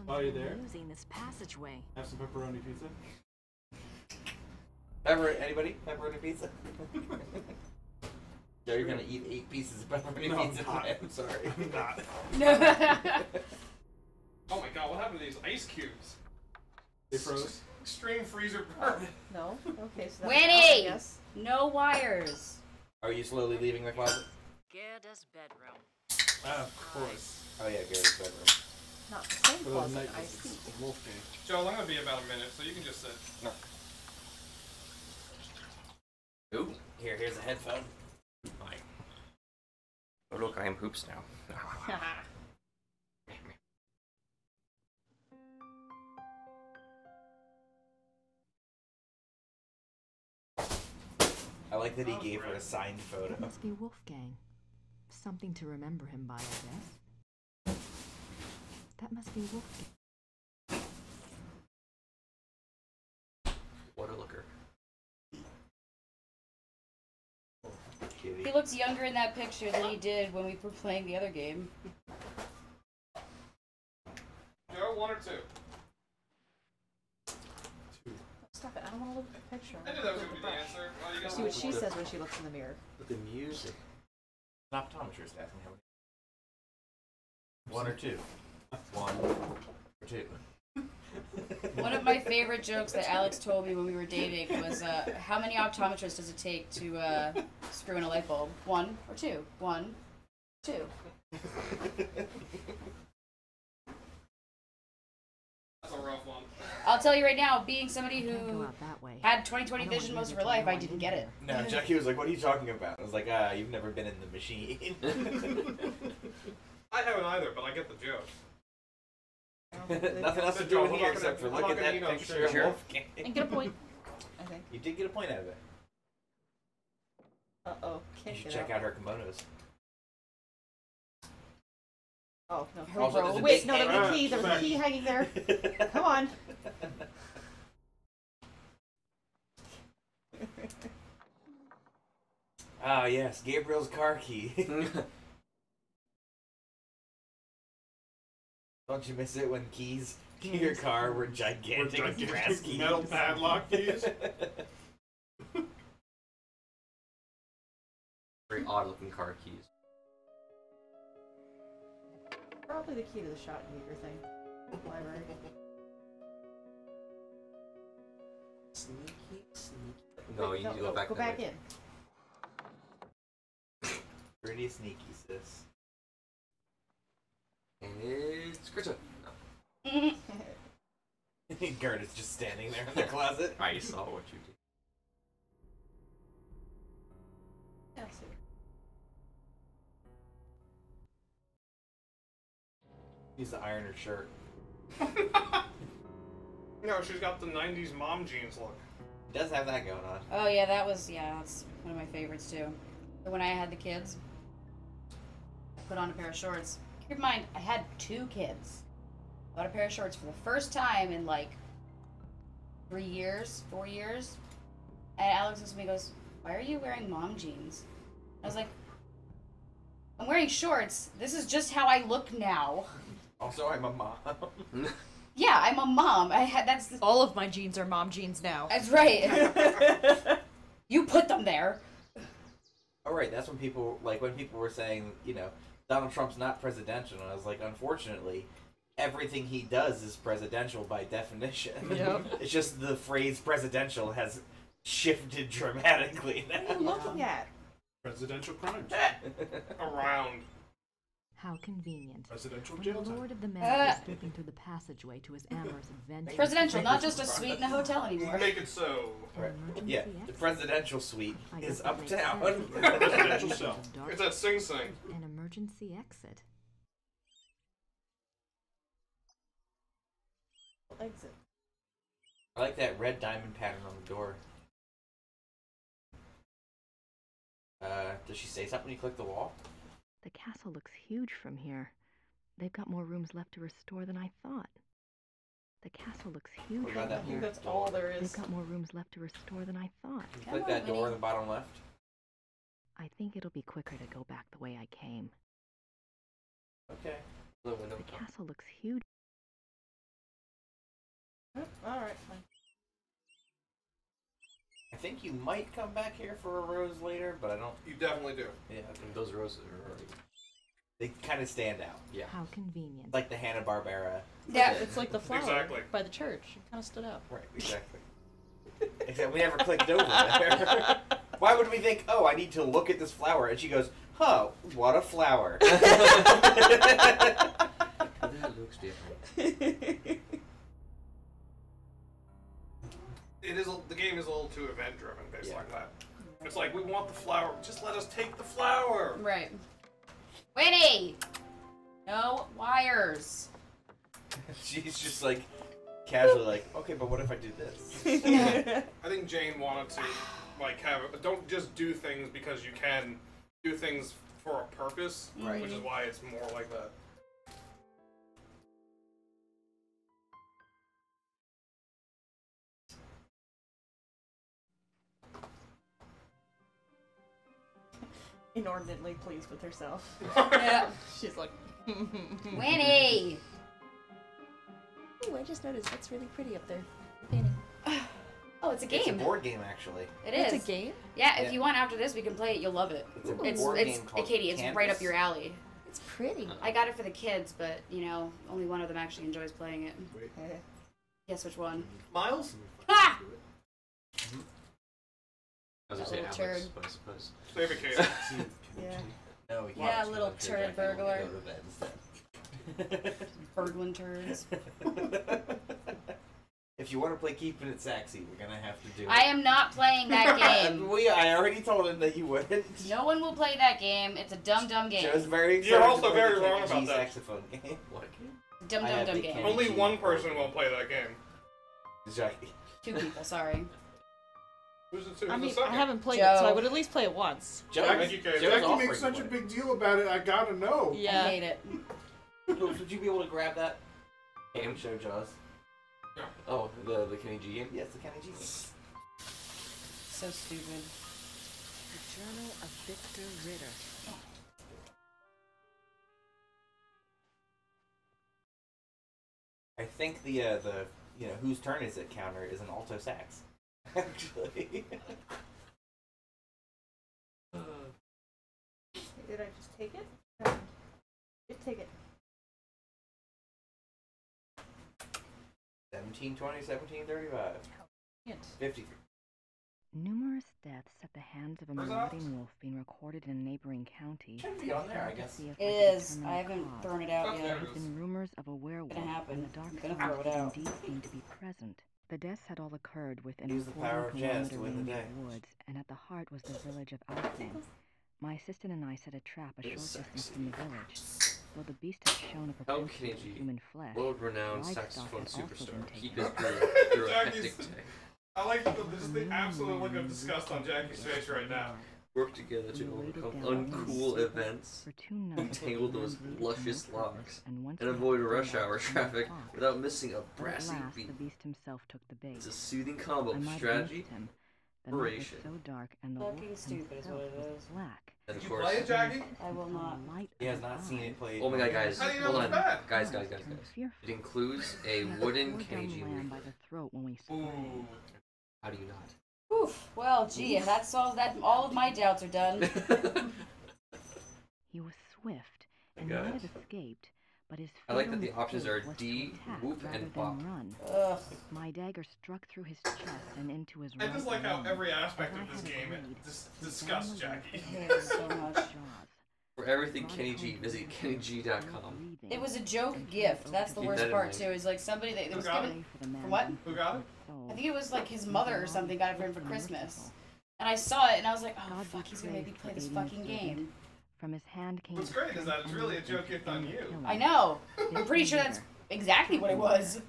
While you're there, Using this passageway. have some pepperoni pizza. Anybody? Pepperoni pizza? Joe, you're gonna eat 8 pieces of pepperoni pizza today. I'm sorry. I'm not. Oh my god, what happened to these ice cubes? They froze. Extreme freezer burn. No? Okay, so that's Winnie! yes. No wires. Are you slowly leaving the closet? Gerda's bedroom. Of course. Oh yeah, Gary's bedroom. Not the same For the closet, night I visits, see. the wolf game. Joel, I'm gonna be about a minute, so you can just sit. No. Ooh, here's a headphone. Hi. Oh look, I am Hoops now. I like that he gave her a signed photo. It must be Wolfgang. Something to remember him by, I guess. That must be Wolfgang. What a looker. He looks younger in that picture than he did when we were playing the other game. Joe, 1 or 2? Stop it, I don't want to look at the picture. I knew that was gonna be the answer. Oh, you See what she says when she looks in the mirror. With the music. An optometrist asking how many. 1 or 2? 1 or 2. One of my favorite jokes that Alex told me when we were dating was, how many optometrists does it take to screw in a light bulb? 1 or 2? 1, 2. That's a rough one. I'll tell you right now, being somebody Can't go who out that way. had 20/20 vision most of her life, I didn't get it. No, Jackie was like, what are you talking about? I was like, you've never been in the machine. I haven't either, but I get the joke. Nothing else to do in here except for look at that picture of Wolfgang. And get a point, I think. You did get a point out of it. Uh-oh. You Can't should get check out her kimonos. Oh, no. Also, there's a Wait, big no, there was a egg. key. There was a key hanging there. Come on. Ah, yes, Gabriel's car key. Don't you miss it when keys to your car were gigantic brass keys? Metal padlock keys. Very odd looking car keys. Probably the key to the shot meter thing. Library. Sneaky, sneaky. No, you need to go back. Go that back way. in. Pretty sneaky, sis. It's Greta. Gerd is just standing there in the closet. I saw what you did. Yeah, see. Needs to iron her shirt. No, she's got the 90s mom jeans look. It does have that going on. Oh yeah, that's one of my favorites too. But when I had the kids, I put on a pair of shorts. Keep in mind, I had 2 kids. I bought a pair of shorts for the first time in like 3 years, 4 years. And Alex looks at me and goes, why are you wearing mom jeans? I was like, I'm wearing shorts. This is just how I look now. Also, I'm a mom. Yeah, I'm a mom. That's all of my jeans are mom jeans now. That's right. You put them there. All right, that's when people were saying, Donald Trump's not presidential, and I was like, unfortunately, everything he does is presidential by definition. Yep. It's just the phrase presidential has shifted dramatically now. What are you looking at? Presidential crimes. Around. How convenient. Presidential When jail the time. Lord of the Manor is slipping through the passageway to his amorous adventure. Presidential, not just a suite in a hotel anymore. Make it so. Right. Yeah, the presidential suite is uptown. Presidential cell. It's at Sing Sing. An emergency exit. Exit. I like that red diamond pattern on the door. Does she say something when you click the wall? The castle looks huge from here. They've got more rooms left to restore than I thought. The castle looks huge What about from that here. That's all there is. They've got more rooms left to restore than I thought. You click that door in the bottom left. I think it'll be quicker to go back the way I came. Okay. The castle looks huge. Alright, fine. I think you might come back here for a rose later, but I don't. You definitely do. Yeah, And those roses are already. they kind of stand out. Yeah. How convenient. Like the Hanna-Barbera. Yeah, it's like the flower Exactly. by the church. It kind of stood out. Right, exactly. Except we never clicked over there. Why would we think, oh, I need to look at this flower? And she goes, huh, what a flower. That looks different. The game is a little too event driven based like that. It's like, we want the flower, just let us take the flower. Right. Winnie! No wires. She's just like, casually like, okay, but what if I do this? I think Jane wanted to, don't just do things because you can, do things for a purpose, Right. which is why it's more like that. Inordinately pleased with herself. Yeah. She's like, Winnie! Ooh, I just noticed that's really pretty up there. Painting. Oh, it's a It's a game. board game, actually. It is. It's a game? Yeah, if Yeah. you want after this, we can play it. You'll love it. It's a board game called Katie, it's right Canvas. up your alley. It's pretty. I got it for the kids, but, only one of them actually enjoys playing it. Wait. Guess which one? Miles? Ha! I was That gonna say little Alex, turd. but I suppose. Save it, Katie. Yeah. No, you Yeah, can't. little It's turd Jackie will burglar. go to bed instead. Birdwin turds. If you want to play Keeping It Sexy, we're gonna have to do it. I am not playing that game. I already told him that you wouldn't. No one will play that game. It's a dumb game. Joe's very excited You're to also play very the wrong Kenny about G that. saxophone game. What game? Dumb I have the game. Kenny Only G one person board won't play that game. Jackie. 2 people, sorry. Who's the I mean, second? I haven't played Joe. it, so I would at least play it once. Thank you, Katie. Joe's Jackie offering makes such to a play. big deal about it, I gotta know. I Yeah. hate it. Would you be able to grab that? Game? Show Jaws. Oh, the Kenny G game? Yes, the Kenny G. So stupid. The Journal of Victor Ritter. I think the whose turn is it counter is an alto sax. Actually. Did I just take it? Did take it. 1720, 1735. Hint. 53. Numerous deaths at the hands of a Where's marauding wolf being recorded in a neighboring county. Should be on there, I guess. See if It I can is. determine I the haven't cause. thrown it out Oh, yet. There have been rumors of a werewolf, Gonna happen. and the dark I'm gonna forest throw it out. indeed seemed to be present. The deaths had all occurred within Use a the power of jazz to 4 win the kilometer day. range of woods, and at the heart was the village of Alfheim. My assistant and I set a trap a short distance from the village. Though the beast had shown a propensity Kenny for G, human flesh, world-renowned livestock saxophone had also superstar. been Keep taken. his groove through a Jackie's- hectic day. I like just the absolute look of disgust on Jackie's face right now. Work together to overcome uncool events, For 2 nights, untangle those Jan luscious breathed from the locks, and once and we avoid had rush cleared out hour some traffic talk. without missing a But at brassy last, beat. the beast himself took the bait. It's a soothing combo I of might have strategy missed him, The night was Operation. so dark and the Fucking wolf stupid is himself what it was is. black. And of Did you course. play it, Jackie? I will not. The light He of has not his seen eyes it played. Oh my god, guys. How do you know Hold it's on. bad? Guys. turned It fearful. includes a We had wooden poor dumb Kenji lamb leaf. by the throat when we Ooh. sprang. How do you not? Oof. Well, gee, that solves that. All of my doubts are done. He was swift I and got might it. have escaped, but his I like fatal that the options mistake are was D, to attack whoop, rather and than bop. run. Ugh. My dagger struck through his chest and into his I right just like how lung. every aspect As of I this had game agreed, disgusts he Jackie. Hates so much. jaws. For everything Brought Kenny it G, home visit to me. KennyG.com. Breathing. It was a joke gift. That's the Keep worst that in part mind. too. Is like somebody that it was got given. For the man what? who Who got it? soul. I think it was like his mother or something got it for him for And Christmas. merciful. And I saw it and I was like, oh God be fuck, he's gonna make me praised play for this aiding his fucking servant. game. From his hand came What's the great is that strength it's and really a wisdom joke to gift on end you. killing. I know. This I'm pretty sure that's year, exactly what it was.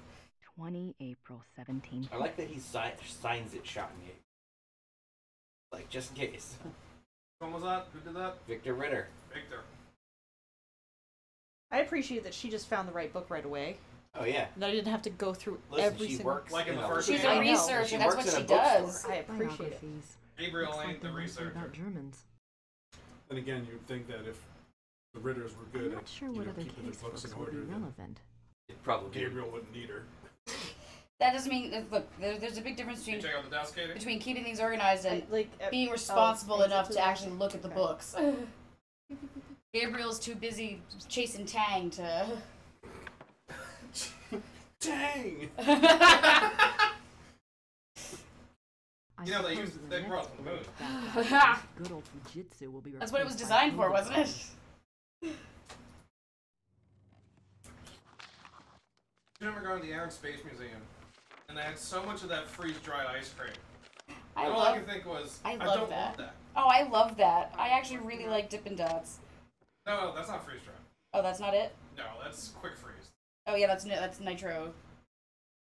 20 April 17. I like that he signs it Shotgun. Like, just in case. When was that? Who did that? Victor Ritter. Victor. I appreciate that she just found the right book right away. Oh, yeah. That I didn't have to go through Listen, every she single. works Like in you the know, first She's game. a I know. researcher. She That's works what in she a bookstore. does. I appreciate it. Biographies. Gabriel Looks ain't like the they mostly researcher. about Germans. And again, you'd think that if the Ritters were I'm good not at sure you what know, other keeping the case books books in would be order, then relevant. It probably. Gabriel wouldn't need her. That doesn't mean look. There's a big difference Can you between check out the desk, Katie? between keeping things organized and being oh, responsible enough to exactly. actually look at the books. Gabriel's too busy chasing Tang to. Dang! You know, they brought it to the moon. Good old Fujitsu will be That's what it was replaced by designed for, wasn't it? You remember going to the Air and Space Museum, and they had so much of that freeze-dried ice cream. And all I could think was, I love don't that. want that. Oh, I love that. I actually really like Dippin' Dots. No, that's not freeze-dried. Oh, that's not it? No, that's quick freeze. Oh, yeah, that's nitro.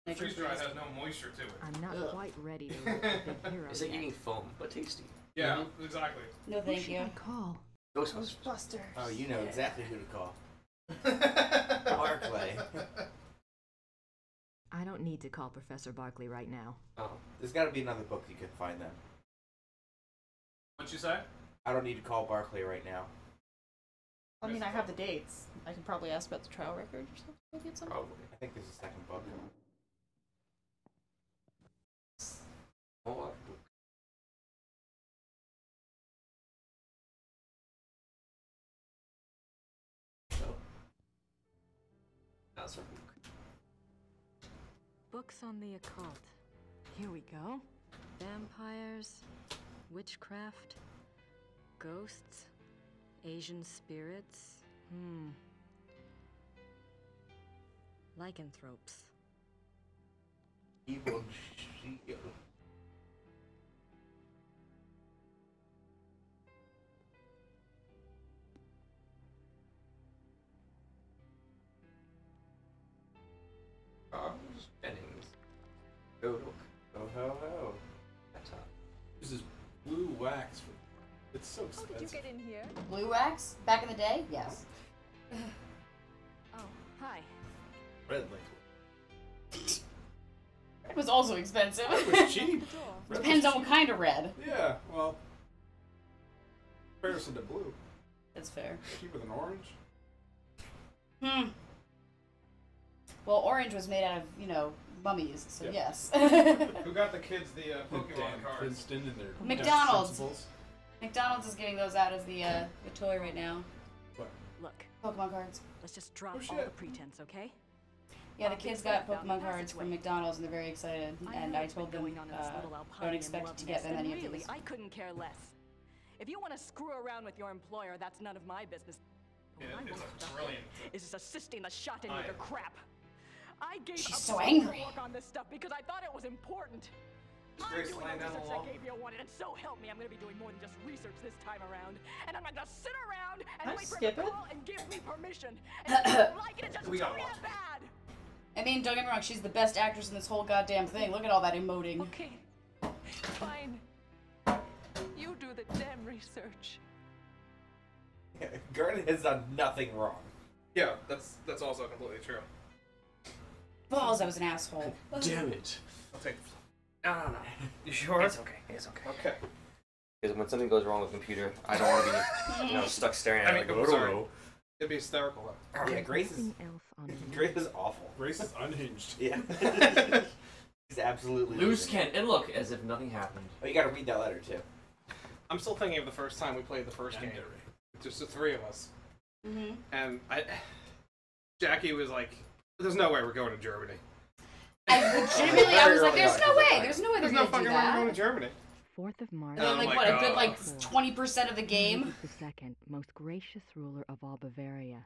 Nitro Freeze-dried freeze. has no moisture to it. I'm not Ugh. quite ready to look at the big hero It's like yet. eating foam, but tasty. Yeah, exactly. No, Who thank should you. I call? Ghostbusters. Ghostbusters. Oh, you know exactly who to call. Barclay. I don't need to call Professor Barkley right now. Oh. There's got to be another book you can find then. What'd you say? I don't need to call Barclay right now. I mean, I have the dates. I can probably ask about the trial record or something. Maybe at some point. Probably. I think there's a second book. Oh, what? No. That's a book. Books on the occult. Here we go. Vampires, witchcraft, ghosts, Asian spirits. Lycanthropes. Evil Shield. Jennings. Go look. Oh ho ho. That's up. This is blue wax. It's so How did you expensive. get in here? Blue wax? Back in the day? Yes. Oh, hi. Red liquid. It was also expensive. It was cheap. Red Depends was on what kind of red. cheap. Yeah, well, comparison to blue, That's fair. cheaper than orange. Well, orange was made out of, mummies, so Yeah. yes. Who got the kids the Pokemon Damn cards? Princeton and their McDonald's. principles. McDonald's is giving those out as the toy right now. Look, Pokemon cards. let's just drop Oh, all shit. the pretense, okay? Yeah, the kids got Obviously, down Pokemon the cards from passageway. McDonald's and they're very excited. And know I what's been told them going on in this little don't Alpine expect love to get nest, them and any of really, these. I couldn't care less. If you want to screw around with your employer, that's none of my business. But Yeah, what I it's want a brilliant. is just assisting the shot in I- with your crap. I gave She's up so so angry. work on this stuff because I thought it was important. I'm Grace doing laying the down the research law. that Gabriel wanted, and so help me, I'm going to be doing more than just research this time around. And I'm not going to sit around and Can I wait for him skip to it? call and give me permission. And if you don't like it, it's just We tell gotta me watch I'm bad. I mean, don't get me wrong, she's the best actress in this whole goddamn thing. Look at all that emoting. Okay, fine. You do the damn research. Gerde has done nothing wrong. Yeah, that's also completely true. Balls, I was an asshole. Damn it. I'll take No. You sure? It's okay. It's okay. Okay. Because when something goes wrong with the computer, I don't want to be, stuck staring at it. Like, I'm sorry. It'd be hysterical though. Yeah, Grace is awful. Grace is unhinged. Yeah. He's absolutely loose cannon. And look, as if nothing happened. Oh, you gotta read that letter too. I'm still thinking of the first time we played the first game. Just the three of us. Mm-hmm. And Jackie was like, "There's no way we're going to Germany." I legitimately, I was like, "There's no way. There's no way they're There's no gonna fucking do way we're that." going to Germany. 4th of March. And then, like, what, a good, like, 20% of the game? The second, most gracious ruler of all Bavaria.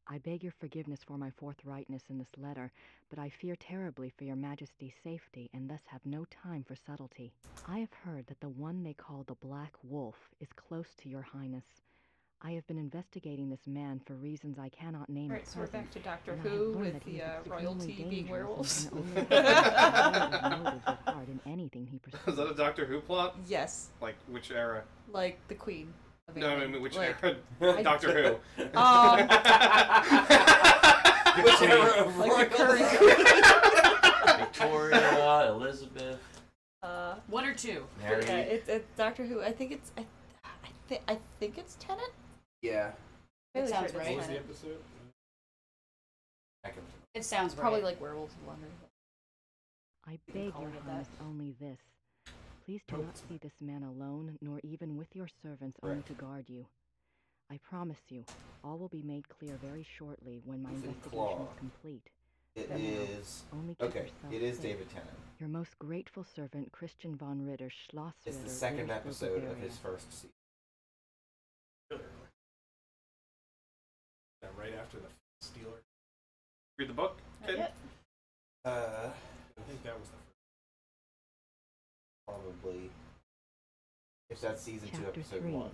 I beg your forgiveness for my forthrightness in this letter, but I fear terribly for your majesty's safety, and thus have no time for subtlety. I have heard that the one they call the Black Wolf is close to your highness. I have been investigating this man for reasons I cannot name. Alright, so we're back to Doctor Who with the royalty being werewolves. Is that a Doctor Who plot? Yes. Like which era? Like the Queen. No, I mean which like, era? Doctor Who. Which era of like Victoria, Elizabeth. 1 or 2. Mary. Yeah, it's Doctor Who. I think it's I think it's Tennant. Yeah. It sounds right. What was the episode? It sounds right. Probably like Werewolves of London. I beg your highness only this. Please do not see this man alone, nor even with your servants only to guard you. I promise you, all will be made clear very shortly when my investigation is complete. It For now, is... only keep Okay, yourself it is safe. David Tennant. Your most grateful servant, Christian von Ritter, Schloss It's Ritter, the second Wilsburg, episode of Bavaria. his first season. Yeah, right after the Steeler. Read the book. Not yet. I think that was the Probably. If that's season 2, Chapter episode 3. 1.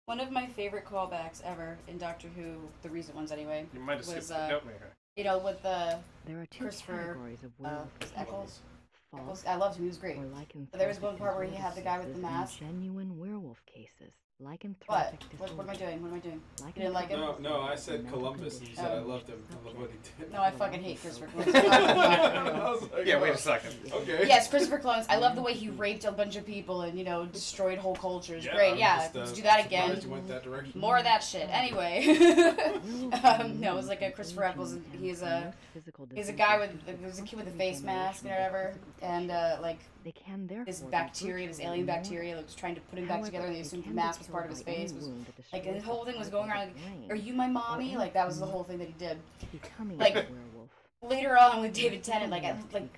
One of my favorite callbacks ever in Doctor Who, the recent ones anyway, You might have was, skipped the note maker. you know, with the There are 2 Christopher, categories of werewolf Eccles. false I loved him, he was great. or But there was one lycanthropic part where he had the guy with the invertices and mask. genuine werewolf cases. Lycanthropic What am I doing? What am I doing? You Lycanthropic didn't like him? No, I said Columbus. You said I loved him. I love what he did. No, I fucking hate Christopher Columbus. Yeah, wait a second. Okay. Yes, Christopher Columbus. I love the way he raped a bunch of people and, destroyed whole cultures. Yeah, Great, I'm yeah, just, let's do that surprised again. you went that direction. More of that shit. Anyway. No, it was like a Christopher Eccles. And he's a guy with, there's a kid with a face mask and whatever. And, they can this bacteria, this alien bacteria, was trying to put him back together, and they assumed the mask was part of his face. Like, his whole thing was going around, like, are you my mommy? Like, that was the whole thing that he did. Like, later on with David Tennant, like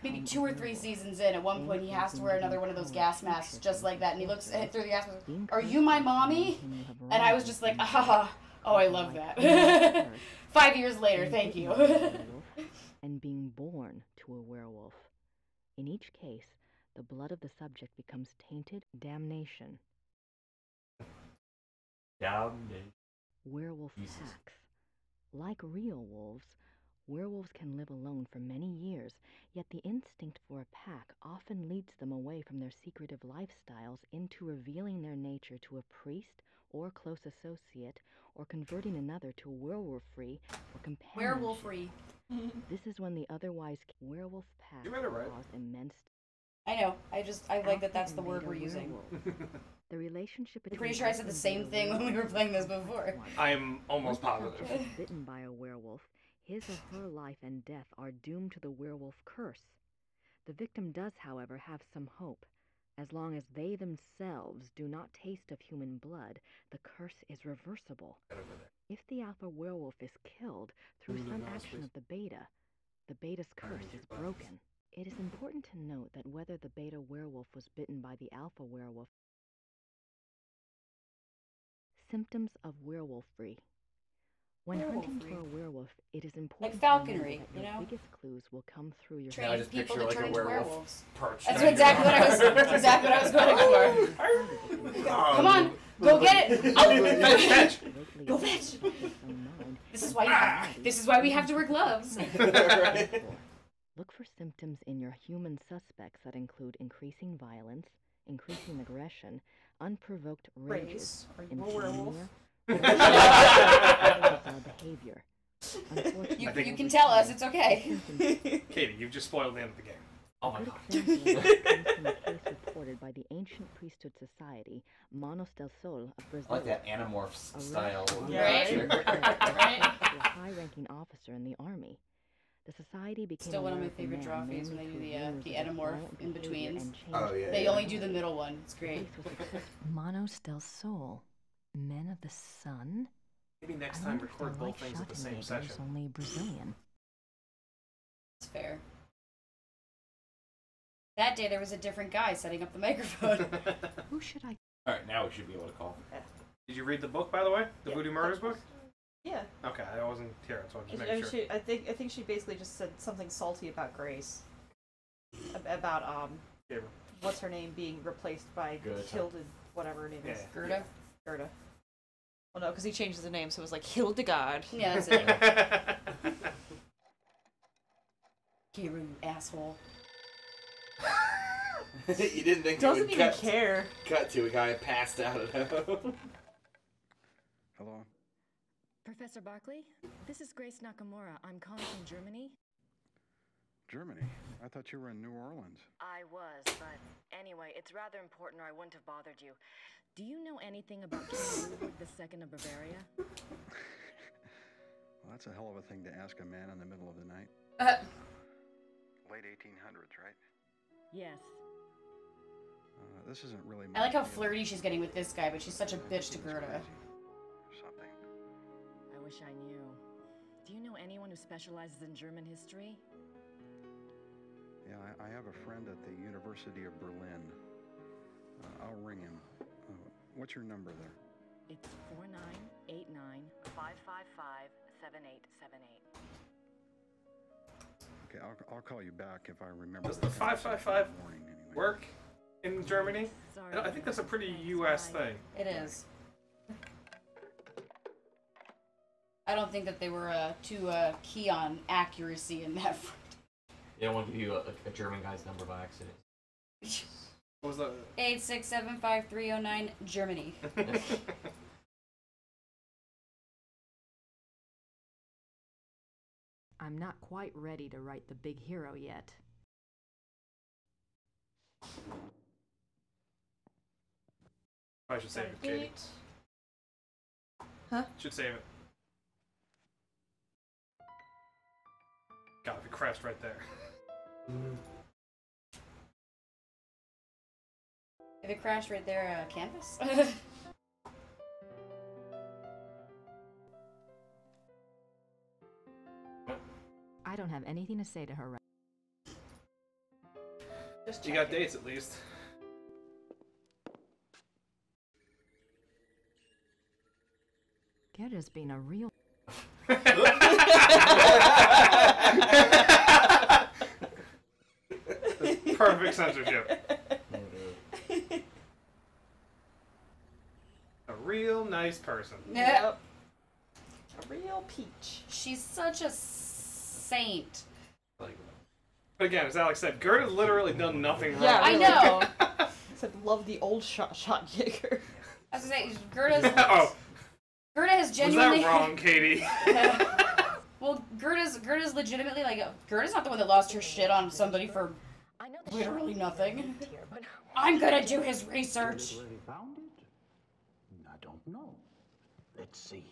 maybe 2 or 3 seasons in, at one point he has to wear another one of those gas masks just like that, and he looks through the gas mask, are you my mommy? And I was just like, ah, oh, I love that. 5 years later, thank you. And being born to a werewolf. In each case, the blood of the subject becomes tainted damnation. Damnation. Werewolf packs. Like real wolves, werewolves can live alone for many years, yet the instinct for a pack often leads them away from their secretive lifestyles into revealing their nature to a priest or close associate, or converting another to a werewolf-free or companionship. Werewolf-free. This is when the otherwise werewolf pack You read it right. cause immense. I know. I like that that's the word we're using. The relationship I'm between pretty sure I said the same thing when we were playing this before. I am almost Once a positive. subject is bitten by a werewolf, his or her life and death are doomed to the werewolf curse. The victim does, however, have some hope. As long as they themselves do not taste of human blood, the curse is reversible. If the alpha werewolf is killed through some action of the beta's curse is broken. It is important to note that whether the beta werewolf was bitten by the alpha werewolf. Symptoms of werewolfery. When hunting for a werewolf, it is important Like falconry, to remember that you your know? biggest clues will come through your Train people to turn into werewolves. Perched That's on exactly what I was. That's exactly what I was going for. Come on, go get it. Oh, fetch. Go fetch. This is why we have to wear gloves. Look for symptoms in your human suspects that include increasing violence, increasing aggression, unprovoked rages, Are you a werewolf? behavior. You can tell us, it's okay. Katie, you've just spoiled the end of the game. Oh my Good god. example of this comes from a case reported by the Ancient Priesthood Society, Manos del Sol of Brazil. I like that Animorphs A style. Right. right. A high-ranking officer in the army. The society became Still one of my aware a favorite draw man feeds when they mainly do through rumors the of his Animorph violent in behavior betweens. and changed Oh, yeah, They yeah. only do the middle one. It's great. Manos del Sol, Men of the Sun. Maybe next I time wonder if record their both white things at the same Schottenegger session. is only Brazilian. It's fair. That day there was a different guy setting up the microphone. Who should I? All right, now we should be able to call. Did you read the book, by the way? The Voodoo Murders book? Yeah. Okay, I wasn't here, so I'm just making sure. I think she basically just said something salty about Grace. About Gabriel. what's her name being replaced by Gerde. Hilda, whatever her name is. Gerda? Gerda. Well, no, because he changed the name, so it was like Hildegard. Yeah, that's it. Gabriel, you asshole. You didn't think Doesn't it would even cut, care. cut to a guy passed out at home. Hello? Professor Barkley, this is Grace Nakamura. I'm calling from Germany. Germany? I thought you were in New Orleans. I was, but anyway, it's rather important or I wouldn't have bothered you. Do you know anything about King Ludwig II of Bavaria? Well, that's a hell of a thing to ask a man in the middle of the night. Late 1800s, right? Yes. This isn't really I like how my field. flirty she's getting with this guy, but she's such a bitch to Gerda. Something. I wish I knew. Do you know anyone who specializes in German history? Yeah, I have a friend at the University of Berlin. I'll ring him. What's your number there? It's 4989-555-7878. Okay, I'll call you back if I remember. Does the 555 work in Germany? Sorry. I think that's a pretty U.S. thing. It is. I don't think that they were too key on accuracy in that front. They don't want to give you a German guy's number by accident. What was that? 8675309 Germany. I'm not quite ready to write the big hero yet. I should save it, Katie. Huh? Should save it. God, if it crashed right there. If it crashed right there, canvas? I don't have anything to say to her right Just You got dates at least. Gerda's being a real... Perfect censorship. A real nice person. Yep. A real peach. She's such a saint. But again, as Alex said, Gerda's literally done nothing wrong. Yeah, I really. know. Said love the old shot Jaeger. I was gonna say, Gerda's. Oh, Gerda has was genuinely. that wrong, Katie? Well, Gerda's legitimately like. Gerda's not the one that lost her shit on somebody for I know the literally nothing. here, but I'm gonna do his research. Already found it? I don't know. Let's see.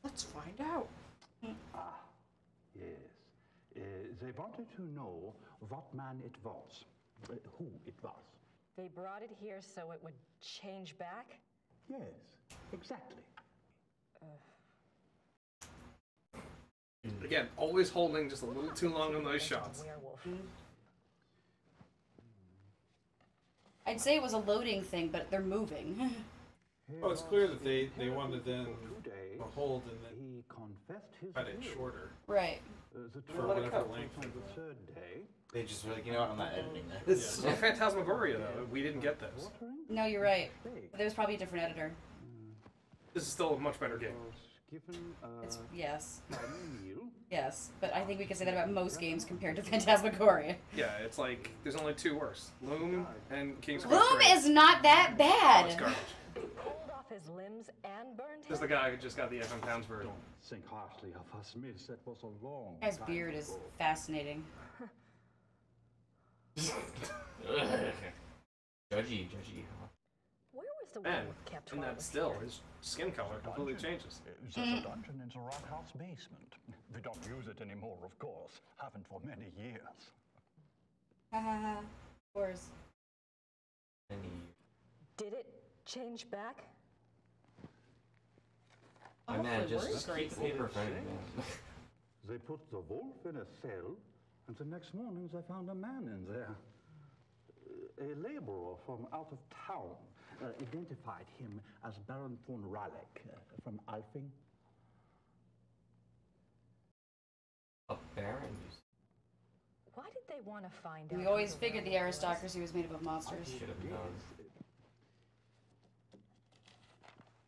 Let's find out. Ah, yes. They wanted to know what man it was, who it was. they brought it here so it would change back? Yes, exactly. Again, always holding just a little too long on those shots. Werewolf. I'd say it was a loading thing, but they're moving. Oh, it's clear that they wanted then Today, to hold and then he confessed his cut it guilt. shorter Right. The for let it whatever cut. length. on the third day, They just were like, you know what, I'm not editing this. Well, Phantasmagoria, though, we didn't get this. watering No, you're right. steak There was probably a different editor. This is still a much better game. was given It's yes, a meal. yes, but I think we can say that about most games compared to Phantasmagoria. Yeah, it's like, there's only two worse. Loom and King's Loom Quest. is not that It's bad. garbage. Pulled off his limbs and burned This is him? the guy who just got the FM Pounds version. Don't think harshly of us, miss. That was a long Guy's time beard is ago. fascinating. Judgy. Where was the Man, werewolf kept in while I that was still, here? his skin color completely changes. There's a dungeon in the rockhouse basement. We don't use it anymore, of course. Haven't for many years. Hahaha. Of course. Did it change back? My man, just Great. keep the paper in front of you, man. They put the wolf in a cell, and the next morning they found a man in there. A laborer from out of town identified him as Baron von Raleigh from Alfing. A baron. Why did they want to find out? We who always the figured the werewolf was? aristocracy was made up of monsters. Should have known.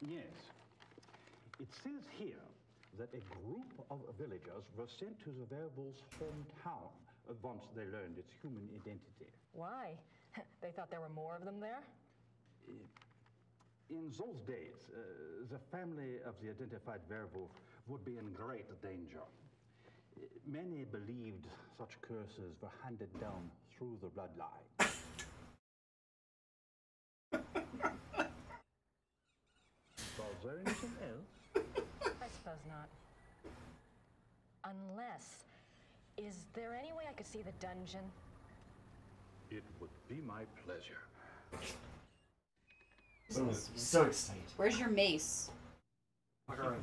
Yes. It says here that a group of villagers were sent to the werewolf's hometown once they learned its human identity. Why? They thought there were more of them there? In those days, the family of the identified werewolf would be in great danger. Many believed such curses were handed down through the bloodline. Was there anything else? I suppose not. Unless, is there any way I could see the dungeon? It would be my pleasure. So excited. Where's your mace? I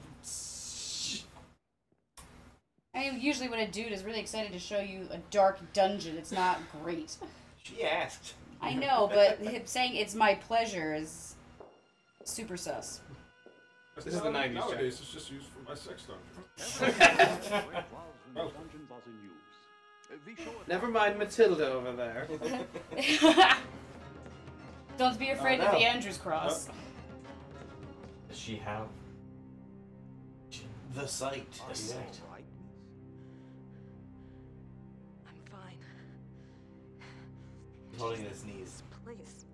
mean, usually when a dude is really excited to show you a dark dungeon, it's not great. She asked. I know, but him saying it's my pleasure is super sus. This is the 90s, Nowadays, Jack. it's just used for my sex dungeon. Never mind Matilda over there. Don't be afraid Oh, of no. the Andrews cross. Does she have The sight. the sight? I'm fine. He's holding his knees. This place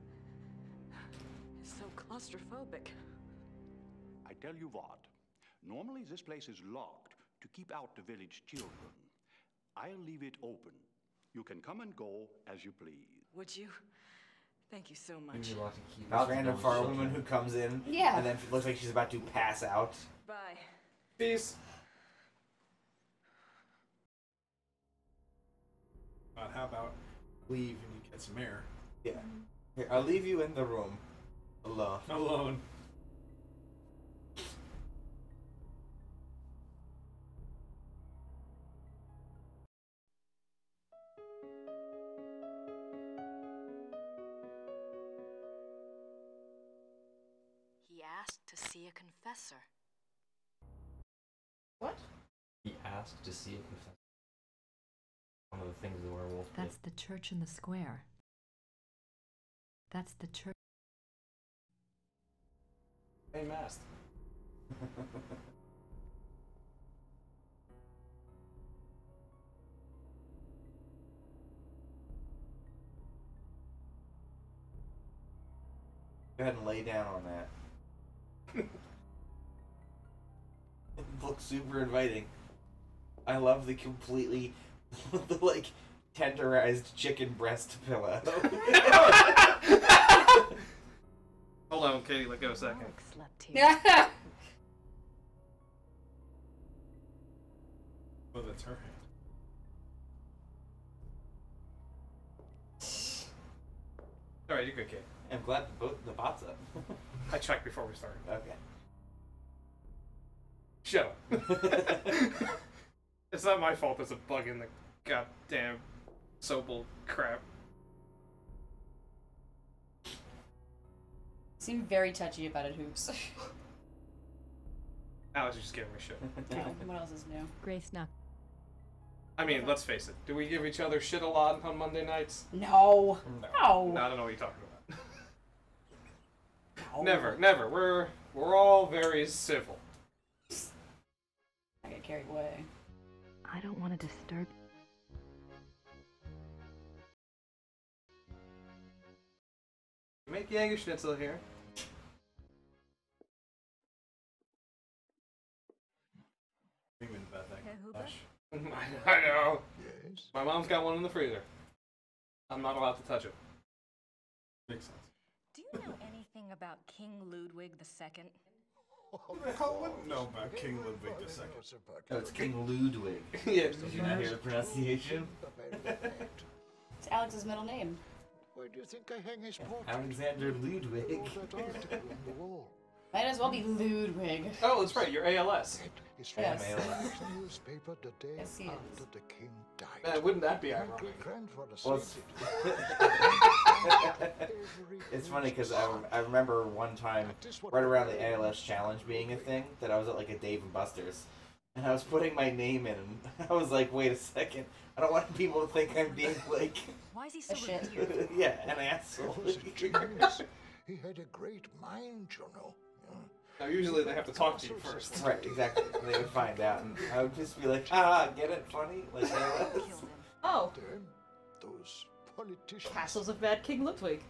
is so claustrophobic. I tell you what, normally this place is locked to keep out the village children. I'll leave it open. You can come and go as you please. Would you? Thank you so much. Maybe we'll have to keep This out random those far children. woman who comes in, Yeah. and then looks like she's about to pass out. Bye. Peace. How about leave and you get some air? Yeah. Here, I'll leave you in the room. Alone. Alone. He asked to see a confessor. What? He asked to see a confessor. One of the things the werewolf did. That's the church in the square. That's the church. Hey, masked. Go ahead and lay down on that. It looks super inviting. I love the completely, the like tenderized chicken breast pillow. Hold on, Katie, let go a second. Alex slept here. Oh, that's her hand. Alright, you're good, Kate. I'm glad both the bot's up. I checked before we started. Okay. Shut up. It's not my fault there's a bug in the goddamn Sobel crap. Seem very touchy about it, Hoops. Alex is just giving me shit. What else is new? Grace knocked. I mean, let's face it. Do we give each other shit a lot on Monday nights? No. No. No, I don't know what you're talking about. No. Never, never. We're all very civil. I get carried away. I don't want to disturb. Make Jaeger Schnitzel here. Dreaming about that. Herr Huber? gosh. I know. Yes? My mom's got one in the freezer. I'm not allowed to touch it. Makes sense. Do you know anything about King Ludwig II? Who the hell wouldn't know about King Ludwig II? No, it's King Ludwig. Yeah. Did you not hear the pronunciation? It's Alex's middle name. Where do you think I hang his portrait? Alexander Ludwig. Might as well be Ludwig. Oh, that's right. You're ALS. Yes. Newspaper the day Yes, he is. after the king died. Wouldn't that be ironic? My grandfather Well, said it's funny because I remember one time, right around the ALS challenge being a thing, that I was at like a Dave and Buster's, and I was putting my name in, and I was like, wait a second, I don't want people to think I'm being like, Why is he so shit. weird? yeah, an asshole. was a genius. He had a great mind, you know. Now, usually they have to talk to you first. Right, exactly. And they would find out, and I would just be like, get it, funny? Like ALS. Oh, Then those politicians. Castles of Bad King Ludwig.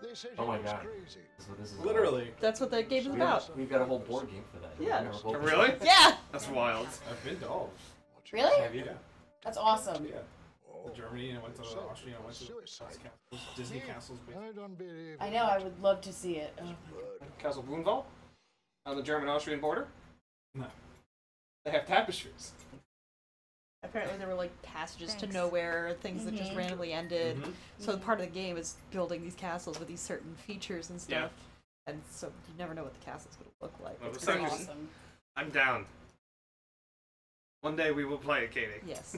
They said Oh he my was god. crazy. This is Literally. That's what that game is about. We've got a whole board game for that. Yeah. We've never played Really? Yeah. That's wild. I've been to all. Really? Have you? Yeah. That's awesome. Yeah. Oh, To Germany, and I went to Austria, and I went to suicide. Disney castles. I don't believe I know, I would love to see it. Oh. Castle Woonval on the German-Austrian border. No. They have tapestries. Apparently there were like passages to Thanks. nowhere, things that just Mhm. randomly ended. Mhm. So part of the game is building these castles with these certain features and Yeah. stuff. And so you never know what the castle's going to look like. Well, It's the second- crazy. Awesome. I'm down. One day we will play it, Katie. Yes.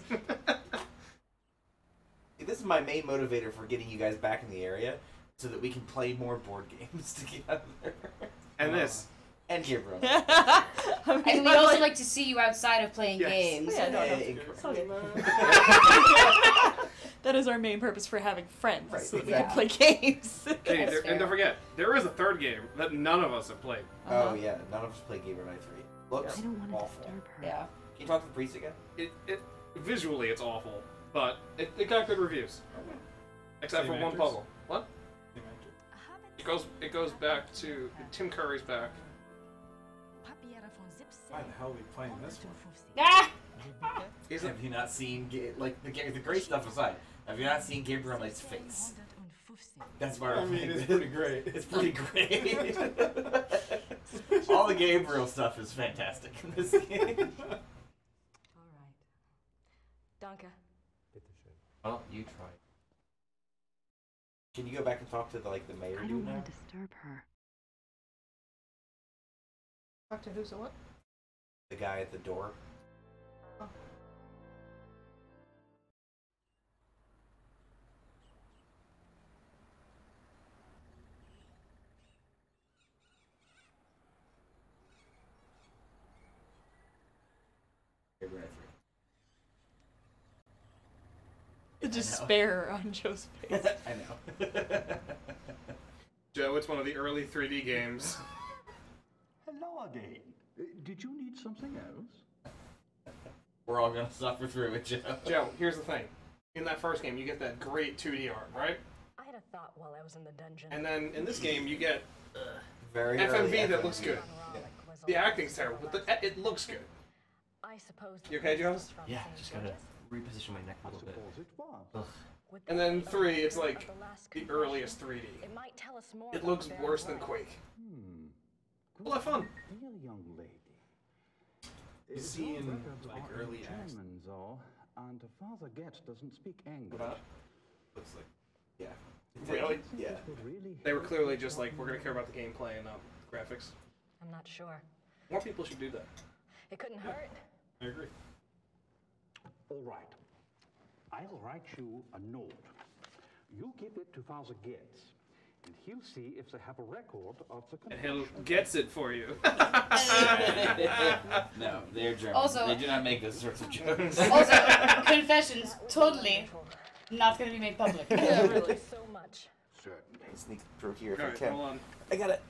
This is my main motivator for getting you guys back in the area, so that we can play more board games together. And this. And Gabriel. I And mean, we'd also like to see you outside of playing Yes. games. Yeah, no, no. Hey, It's all good. That is our main purpose for having friends, Right, so that we yeah. can play games. Katie, That's and fair. don't forget, there is a third game that none of us have played. Oh yeah, none of us played Gabriel Knight 3. Looks I don't want to awful. disturb her. Yeah. Can you talk to the priest again? It visually it's awful, but it got good reviews. Except Same for one actress? puzzle. What? It goes back to Tim Curry's back. Why the hell are we playing this one? Ah! Have you not seen the great stuff aside? Have you not seen Gabriel Knight's face? That's why I mean, it's pretty great. It's pretty great. All the Gabriel stuff is fantastic in this game. All right. Danke. Well, you try. Can you go back and talk to the mayor I dude don't now? want to disturb her. Talk to who's or what? The guy at the door. Gabriel Knight 3. The despair on Joe's face. I know. Joe, it's one of the early 3D games. Hello again. Did you need something else? We're all gonna suffer through it, Joe. Joe, here's the thing. In that first game, you get that great 2D art, right? I had a thought while I was in the dungeon. And then in this game, you get Very early FMV that FMV. looks good. The acting's terrible, but it looks good. I suppose. You okay, Joe? Yeah, just gotta reposition my neck a little bit. Suppose it was. Ugh. And then 3, it's like the earliest 3D. It might tell us more. It about looks the worse barren than world. Quake. Well, Well, have fun. Dear young lady. You see in, records like, are early acts. German, though, and Father Getz doesn't speak English. About? Looks like. Yeah. Really? Yeah. It would really They were help clearly if just you like, we're gonna care about the gameplay and not graphics. I'm not sure. More people should do that. It couldn't hurt. I agree. All right. I'll write you a note. You give it to Father Getz, and he'll see if they have a record of the And he'll confession. gets it for you. No, they're German. Also- they do not make those sorts of jokes. Also, confessions, totally not going to be made public. Yeah, really. So much. Certainly. Sneak through here if I Alright, can. hold on. I got it.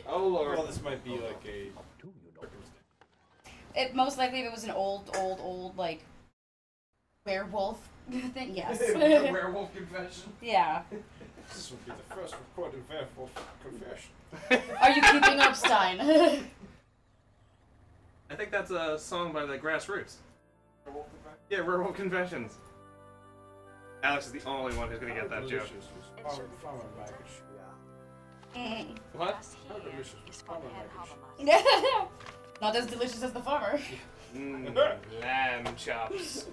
Oh lord. Well, this might be like a. Do you know? It most likely, if it was an old, like, werewolf thing, yes. Werewolf confession. Yeah. This would be the first recorded werewolf confession. Are you keeping up, Stein? I think that's a song by the Grassroots. Yeah, Werewolf Confessions. Alex is the only one who's gonna get that joke. Farmer Mac. What? How delicious was Farmer Mm. Not as delicious as the farmer. Lamb chops.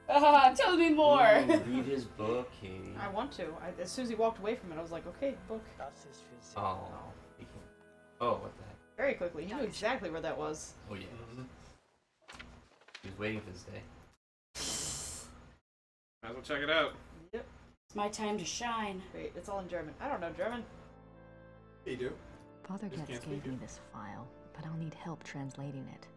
Tell me more. Read his book, Katie. I want to. As soon as he walked away from it, I was like, okay, book. Oh. Oh, what the heck? Very quickly. He knew exactly where that was. Oh, yeah. He was waiting for this day. Might as well check it out. Yep. It's my time to shine. Wait, it's all in German. I don't know German. You do? Father Just Getz can't gave me this file, but I'll need help translating it.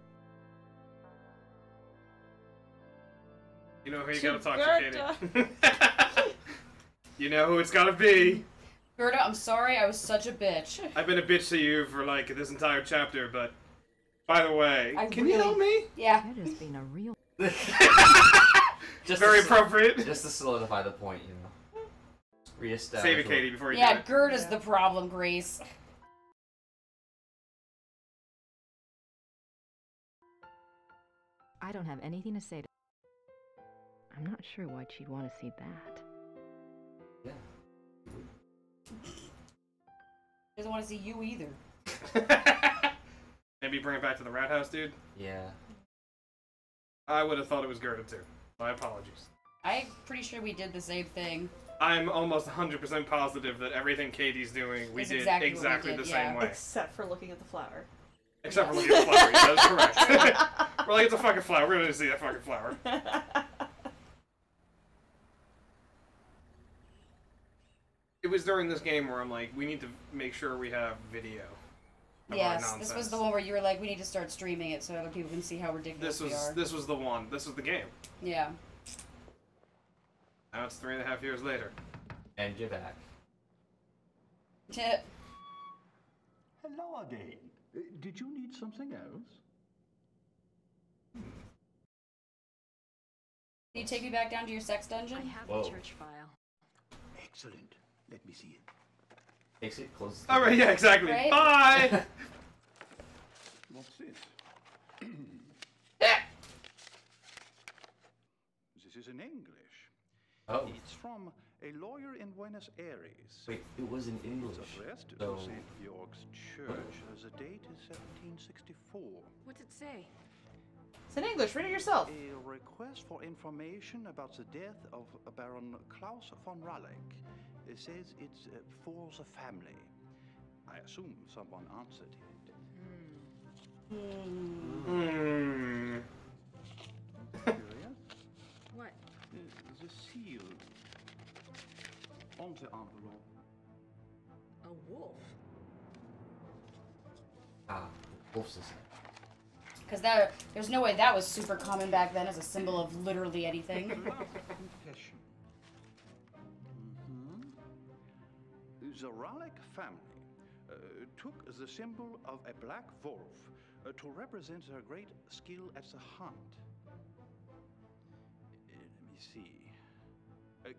You know who you gotta talk to, Katie. You know who it's gotta be. Gerde, I'm sorry, I was such a bitch. I've been a bitch to you for like this entire chapter, but by the way, can you really- help me? Yeah. You're just being a real. Just Very to appropriate. Just to solidify the point, you know. Reestablish. Save it, Katie, before you Yeah, do it. Gerde's the problem, Grace. I don't have anything to say to. I'm not sure why she'd want to see that. Yeah. Doesn't want to see you either. Maybe bring it back to the rat house, dude. Yeah. I would have thought it was Gerda too. My apologies. I'm pretty sure we did the same thing. I'm almost 100% positive that everything Katie's doing, we It's did exactly exactly, what we did, the same way. Except for looking at the flower. Except for looking at the flower. Yeah, that's correct. We're like, it's a fucking flower. We're gonna see that fucking flower. It was during this game where I'm like, we need to make sure we have video. Of Yes, our this was nonsense. the one where you were like, we need to start streaming it so other people can see how ridiculous we are. This was the one. This was the game. Yeah. Now it's 3.5 years later. And you're back. Hello again. Did you need something else? Can you take me back down to your sex dungeon? I have Whoa. the church file. Excellent. Let me see it. Takes it close. All right, yeah, exactly. Right? Bye. What's this? This is in English. Oh. It's from a lawyer in Buenos Aires. Wait, it was in English. It's addressed So. to St. Georg's Church. The date is 1764. What's it say? It's in English. Read it yourself. A request for information about the death of Baron Klaus von Raleigh. It says it's for the family. I assume someone answered it. Hmm. Curious? What? The seal on the envelope. A wolf? Ah, wolf system. Because there's no way that was super common back then as a symbol of literally anything. Confession. The Raleigh family took the symbol of a black wolf to represent their great skill at the hunt. Let me see.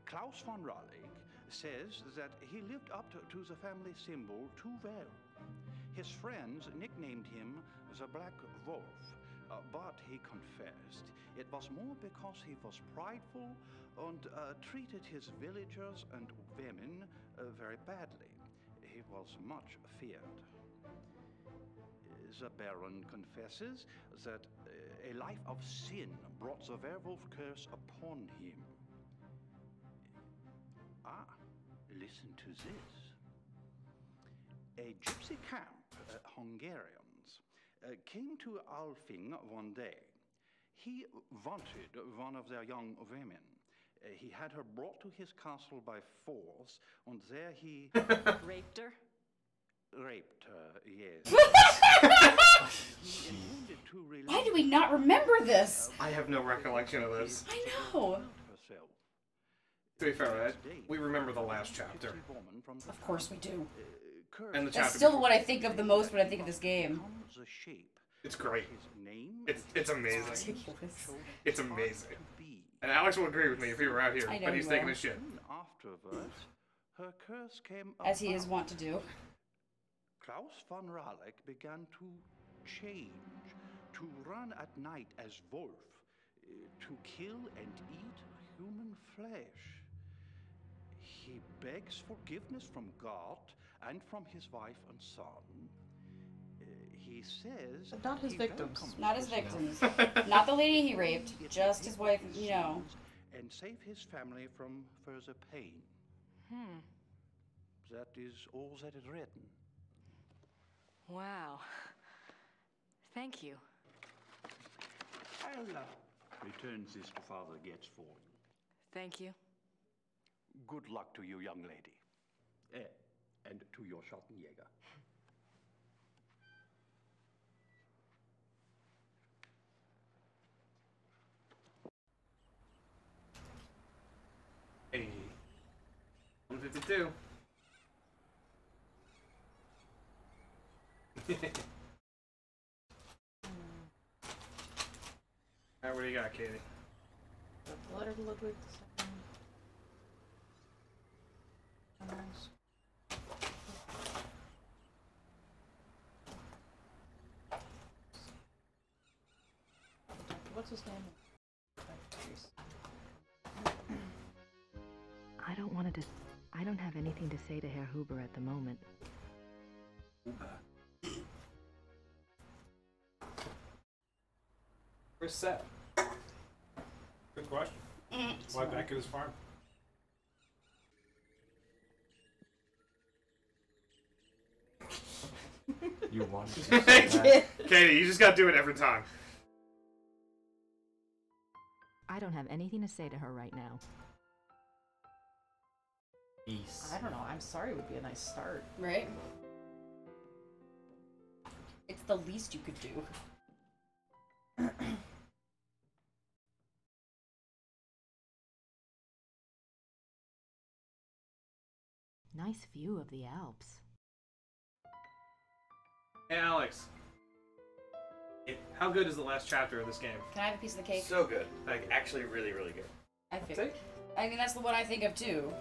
Klaus von Raleigh says that he lived up to the family symbol too well. His friends nicknamed him the Black Wolf, but he confessed it was more because he was prideful and treated his villagers and women very badly. He was much feared. The Baron confesses that a life of sin brought the werewolf curse upon him. Ah, listen to this. A gypsy camp, Hungarians, came to Alfing one day. He wanted one of their young women. He had her brought to his castle by force, and there he... Raped her? Raped her, yes. He intended to release Why do we not remember this? I have no recollection of this. I know. herself. To be fair, we remember the last chapter. Of course we do. And the That's chapter still before. what I think of the most when I think of this game. It's great. It's amazing. It's amazing. And Alex will agree with me if he were out here, I know but he's he taking will. his shit. Afterwards, her curse came As he is about. wont to do. Klaus von Raleigh began to change, to run at night as wolf, to kill and eat human flesh. He begs forgiveness from God and from his wife and son. He says... But not his victims. Not his victims. Not the lady he raped, just his wife, you know. And save his family from further pain. That is all that is written. Wow. Thank you. I'll return this to Father Getz for you. Thank you. Good luck to you, young lady. And to your Schattenjäger. Hey. 152. Alright, what do you got, Katie? The letter to Ludwig II. What's his name? I don't have anything to say to Herr Huber at the moment. Where's Seth? Good question. Why back at his farm? You wanted to say that. Katie, you just gotta do it every time. I don't have anything to say to her right now. Peace. I don't know. I'm sorry would be a nice start. Right? It's the least you could do. Nice view of the Alps. Hey, Alex. How good is the last chapter of this game? Can I have a piece of the cake? So good. Like, actually really, really good. I think. I mean, that's the one I think of too.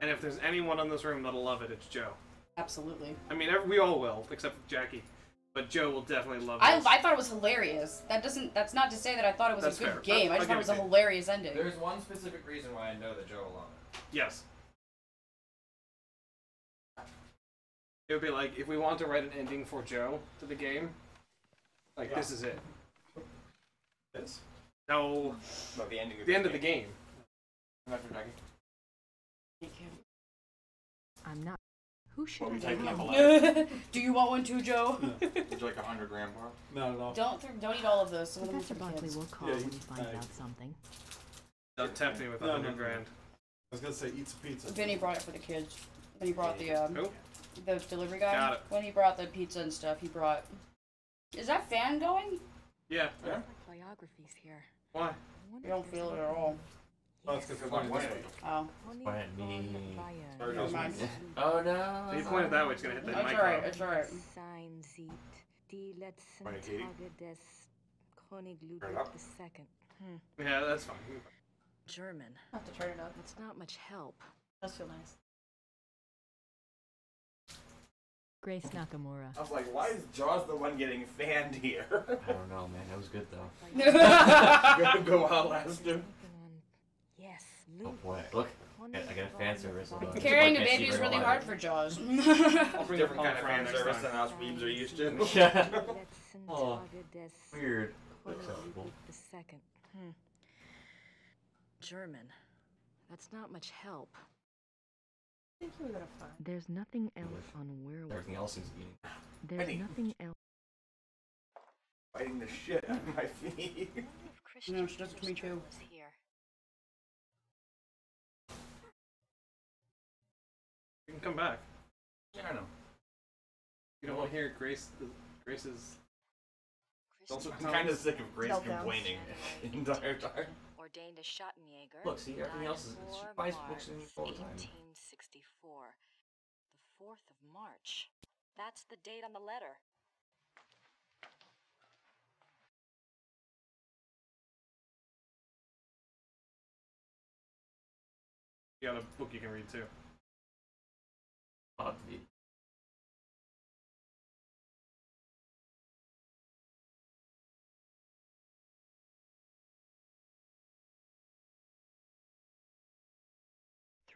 And if there's anyone in this room that'll love it, it's Joe. Absolutely. I mean, we all will, except for Jackie. But Joe will definitely love I this. thought it was hilarious. That's not to say that I thought it was That's a good fair. game. I I'll just thought it give was a it to you. hilarious ending. There's one specific reason why I know that Joe will love it. Yes. It would be like, if we want to write an ending for Joe to the game, like, this is it. This? No. No, the ending of the end of the game. After Jackie. I'm not. Who should What, we I typing up a be? letter? Do you want one too, Joe? Would you like 100 gram bar? No. Don't eat all of those. Some of them are Professor for Buckley kids. will call Yeah, when he finds out something. Don't tempt me with No, 100 no. grand. I was gonna say eat some pizza. Vinny brought it for the kids. When he brought the Who? the delivery guy. Got it. When he brought the pizza and stuff, he brought. Is that fan going? Yeah. Biographies here. Why? You don't feel it at all. Oh, it's because I'm this way. Oh. Went me. Never mind. Oh no. So you pointed that way, it's gonna hit the It's mic. alright. It's alright. Sein sieht die letzten Right, Katie? Tage des König Turn it Ludwig up. II. Yeah, that's fine. German. I have to turn it up. It's not much help. Does feel nice. Grace Nakamura. I was like, why is Jaws the one getting fanned here? I don't know, man. That was good though. Go out last year. Yes, Oh boy, look. I got a fan service. Carrying a baby is really hard for Jaws. I'll bring different kind of fan service than us weebs are used to. Yeah. Letzten Oh, Tage des weird. König Acceptable. Ludwig II. German. That's not much help. I think you were gonna find. There's nothing else on werewolf. Everything else is eating. There's Penny. nothing else. Fighting the shit out of my feet. No, she does it to me too. Here. You can come back. Yeah, I know. You don't want to hear Grace's. Also, I'm kind of sick of Grace Meltdowns. complaining the entire time. Ordained as Schattenjäger. Look, see, everything died else is. She 4 buys March books in all the time. 1864. The 4th of March. That's the date on the letter. You got a book you can read too. I'll have to be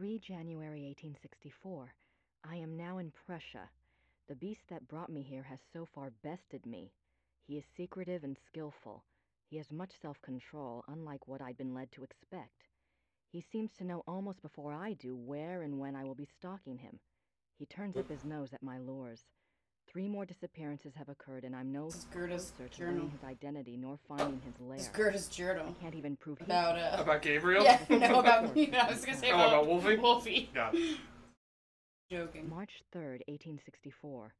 3 January 1864. I am now in Prussia. The beast that brought me here has so far bested me. He is secretive and skillful. He has much self-control, unlike what I'd been led to expect. He seems to know almost before I do where and when I will be stalking him. He turns up his nose at my lures. 3 more disappearances have occurred, and I'm no closer to learning his identity nor finding his lair. It's Gerda's journal. I can't even prove about Gabriel? Yeah, no, about me. I was gonna say about Wolfie. Wolfie. Got it. Joking. March 3rd, 1864.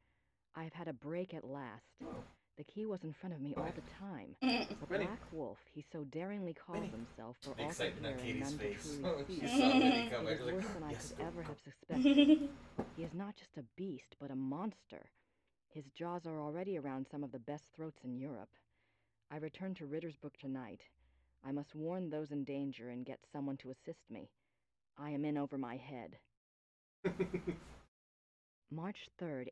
I have had a break at last. The key was in front of me all the time. The Black Wolf, he so daringly calls himself, for all to hear and none to truly see. It is worse than I could ever have suspected. He is not just a beast, but a monster. His jaws are already around some of the best throats in Europe. I return to Ritter's book tonight. I must warn those in danger and get someone to assist me. I am in over my head. March 3rd.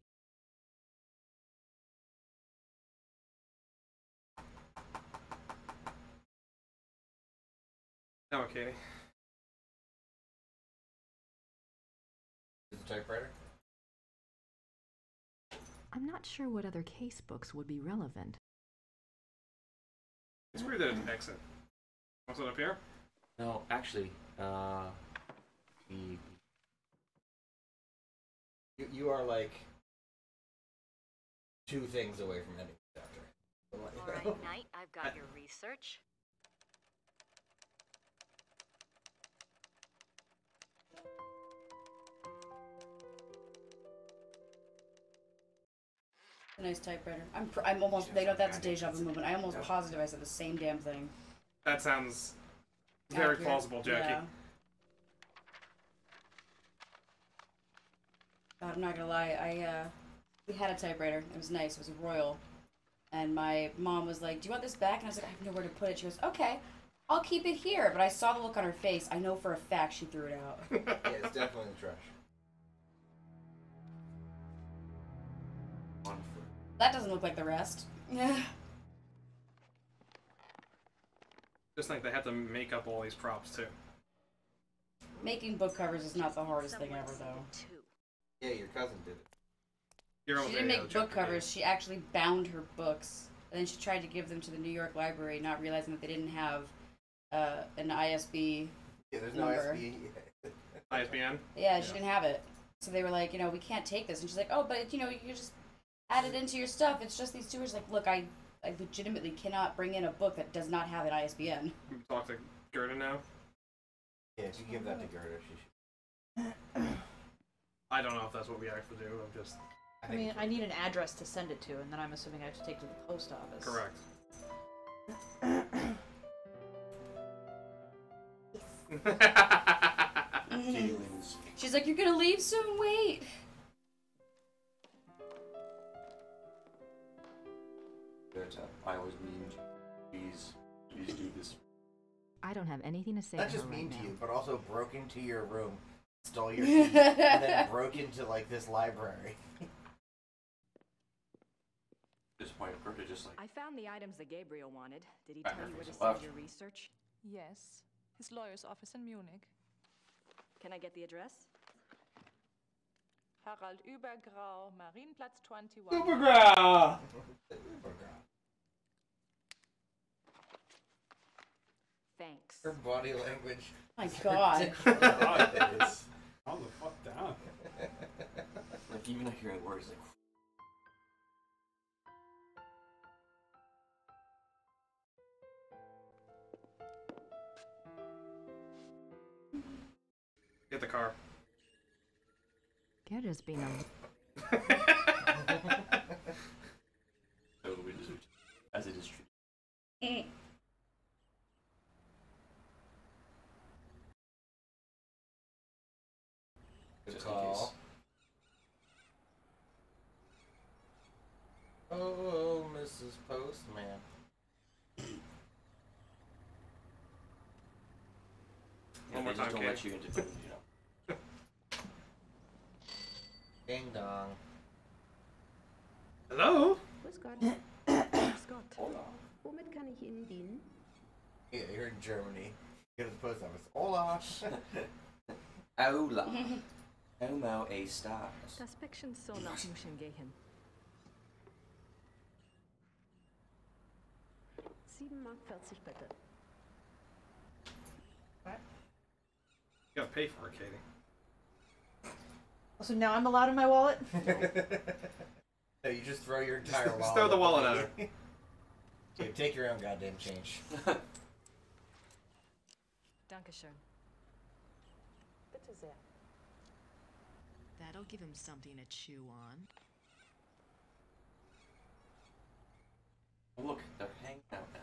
No, Katie. Is the typewriter? I'm not sure what other case books would be relevant. It's weird that it's an exit. What's it up here? No, actually, you are like 2 things away from ending the chapter. All right, Knight, I've got your research. A nice typewriter. I'm almost. They know that's a deja vu moment. I almost positive I said the same damn thing. That sounds very Accurate. plausible, Jackie. Yeah. God, I'm not gonna lie. We had a typewriter. It was nice. It was a Royal. And my mom was like, "Do you want this back?" And I was like, "I have nowhere to put it." She goes, "Okay, I'll keep it here." But I saw the look on her face. I know for a fact she threw it out. Yeah, it's definitely in the trash. That doesn't look like the rest. Yeah. Just think they had to make up all these props too. Making book covers is not the hardest thing ever, though. Yeah, your cousin did it. She didn't make book covers. She actually bound her books, and then she tried to give them to the New York Library, not realizing that they didn't have an ISB. Yeah, there's number. no ISBN? Yeah, she didn't have it. So they were like, we can't take this. And she's like, "Oh, but, you just add it into your stuff. It's just these 2 words." Like, look, I legitimately cannot bring in a book that does not have an ISBN. Can we talk to Gerde now? Yeah, if you give that to Gerde, she should. I don't know if that's what we actually do. I'm just... I mean, I need an address to send it to, and then I'm assuming I have to take it to the post office. Correct. She's like, "You're gonna leave soon? Wait." I always mean please do this. I don't have anything to say Not to just her mean right to now. you, but also broke into your room, stole your keys, and then broke into like this library. This point, Gerda just like. I found the items that Gabriel wanted. Did he I tell you never where to saw send it. your research? Yes. His lawyer's office in Munich. Can I get the address? Harald Übergrau, Marienplatz 21. Übergrau! Thanks. Her body language. My God. Calm the fuck down. Like, even not hearing words, like. Get the car. Gerda's been a... So we just, as it is true. Good Just call. Oh, Mrs. Postman. One more They just time, don't Kate. let you into things, you know. Ding dong. Hello? Grüß Gott. Grüß Gott. Womit kann ich Ihnen dienen? Yeah, you're in Germany. Go to the post office. Hola. Aula. Homo a stars. Das Päckchen soll nach München gehen. 7,40 Mark bitte. You gotta pay for it, Katie. So now I'm allowed in my wallet? No, you just throw your entire wallet. Just throw the wallet at her. Dude, take your own goddamn change. Dankeschön. Bitte sehr. That'll give him something to chew on. Oh, look, they're hanging out now.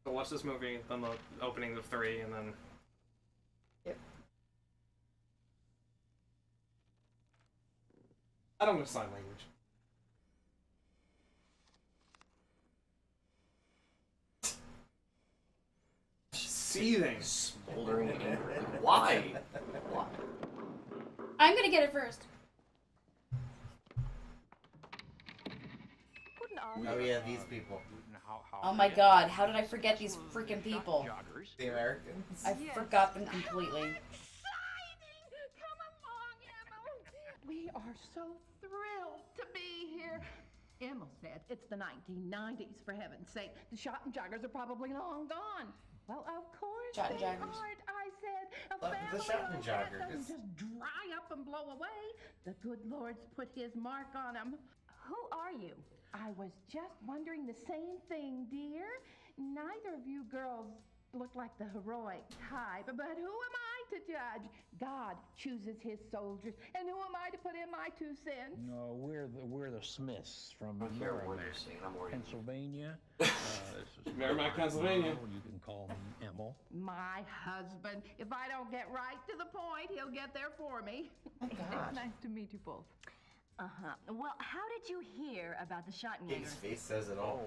So watch this movie, then the opening of 3, and then... Yep. I don't know sign language. Seething. Smoldering anger. Why? Why? I'm gonna get it first. Oh yeah, these people. Oh my god, how did I forget these freaking people? The Americans? I forgot them completely. We are so thrilled to be here. Emil said it's the 1990s, for heaven's sake. The shot and joggers are probably long gone. Well, of course Shot and they joggers. aren't, I said. A The family shot and like that joggers. doesn't just dry up and blow away. The good Lord's put his mark on them. Who are you? I was just wondering the same thing, dear. Neither of you girls look like the heroic type, but who am I to judge? God chooses his soldiers, and who am I to put in my 2 cents? No, we're the Smiths from I don't care what Merrimack, you're saying, I'm worried. Pennsylvania. This is Merrimack, Pennsylvania. You can call me Emil. My husband. If I don't get right to the point, he'll get there for me. Gosh. Nice to meet you both. Uh-huh. Well, how did you hear about the His Schottenjägers? face says it all.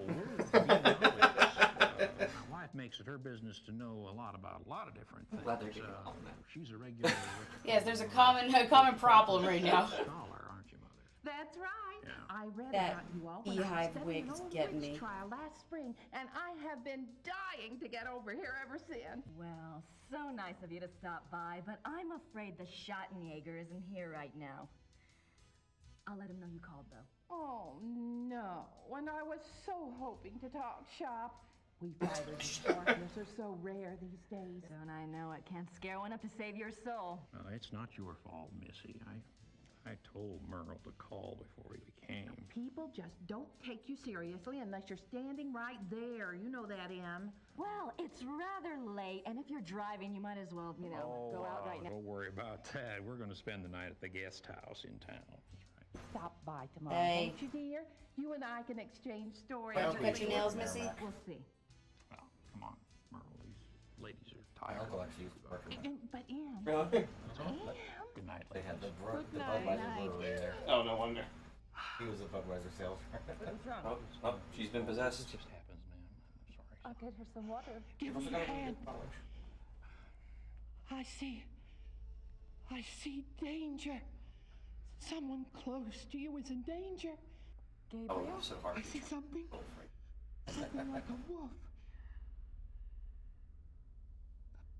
Oh, my wife makes it her business to know a lot about a lot of different things. Glad they're getting on that. She's a regular. Yes, there's a common problem right now. Scholar, aren't you, Mother? That's right. Yeah. I read That about you all when I was beehive studying wig's an old getting witch me. trial last spring, and I have been dying to get over here ever since. Well, so nice of you to stop by, but I'm afraid the Schottenjäger isn't here right now. I'll let him know you called, though. Oh, no. And I was so hoping to talk shop. We fighters and partners are so rare these days. Don't I know it? Can't scare one up to save your soul. It's not your fault, Missy. I told Merle to call before he came. People just don't take you seriously unless you're standing right there. You know that, Em. Well, it's rather late, and if you're driving, you might as well, go out right now. Don't worry about that. We're going to spend the night at the guest house in town. Stop by tomorrow, Hey. won't you, dear? You and I can exchange stories. Did you cut your nails, Missy? We'll see. Well, come on, Merle. These ladies are My tired. uncle actually used to work in there. But Em, Really? Good night, They ladies. had the Good Budweiser night. brewery there. Oh, no wonder. He was a Budweiser salesman. Oh, she's been possessed. It just happens, man. I'm sorry. I'll get her some water. Give us a hand. I see danger. Someone close to you is in danger. Oh, Gabriel, so hard. I see something. Something like a wolf.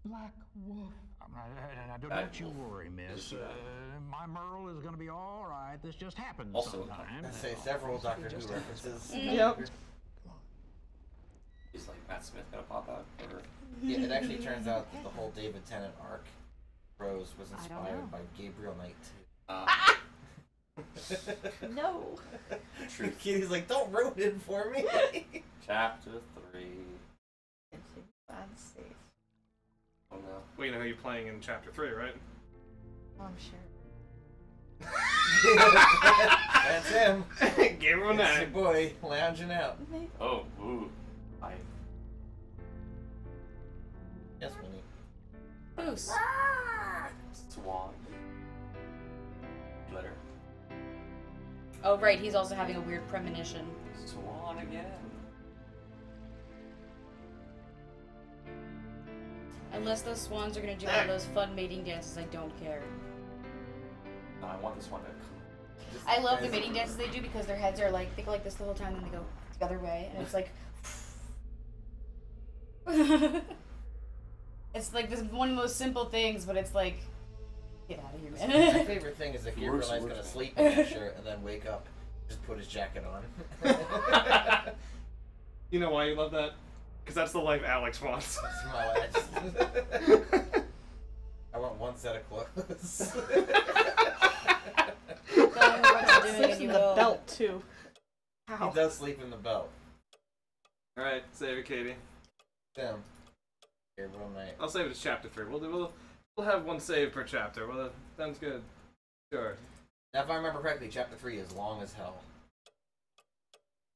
A black wolf. Don't you worry, miss. My Merle is going to be all right. This just happens Also, sometimes. I say several Doctor Who references. Yep. Is like Matt Smith gonna pop out? Or... Yeah, it actually turns out that the whole David Tennant arc, Rose, was I don't know. inspired by Gabriel Knight. No. Truth. Kitty's like, don't ruin it for me. Chapter 3. Fancy. Oh no. Well, you know who you're playing in Chapter 3, right? Oh, I'm sure. That's him. Gabriel It's Knight. your boy lounging out. Oh, ooh. I. Yes, Winnie. Goose. Swan. Letter. Oh, right, he's also having a weird premonition. Swan again. Unless those swans are gonna do one of those fun mating dances, I don't care. No, I want this one to come. I love the mating dances they do because their heads are like, they go like this the whole time, then they go the other way, and it's like... it's like this one of the most simple things, but it's like Get out of here, My man. favorite thing is if It you works, realize it gonna works. sleep in that shirt and then wake up, just put his jacket on. You know why you love that? Because that's the life Alex wants. That's my life. I want one set of clothes. Sleeps in the belt too. He does sleep in the belt. Alright, save it, Katie. Damn. Gabriel Knight. I'll save it as chapter 3. We'll have one save per chapter. Well, that sounds good. Sure. Now, if I remember correctly, chapter 3 is long as hell.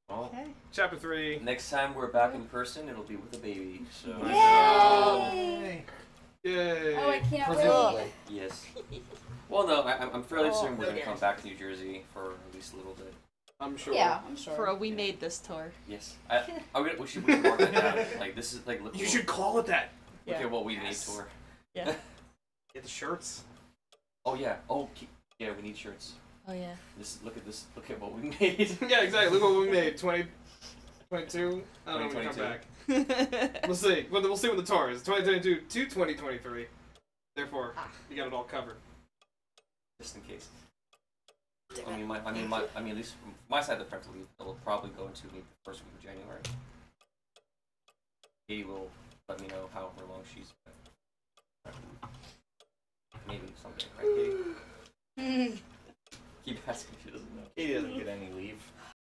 Well, Chapter 3. next time we're back in person, it'll be with a baby. So. Yay! Yay! Oh, I can't Presumably. wait. Yes. Well, no, I'm fairly certain we're no gonna come guarantee. back to New Jersey for at least a little bit. I'm sure. Yeah, I'm sure. For a We Made This tour. Yes. We should mark that down. Like this is like. Look, You should call it that. Look Yeah. at what we made tour. Yeah. Get the shirts. Oh yeah. Oh yeah. We need shirts. Oh yeah. Look at this. Look at what we made. Yeah, exactly. Look what we made. 2022. I don't know when we come back. We'll see. We'll see when the tour is. 2022 to 2023. Therefore, you got it all covered. Just in case. I mean, at least from my side of the parental leave, it'll probably go into the first week of January. Katie will let me know however long she's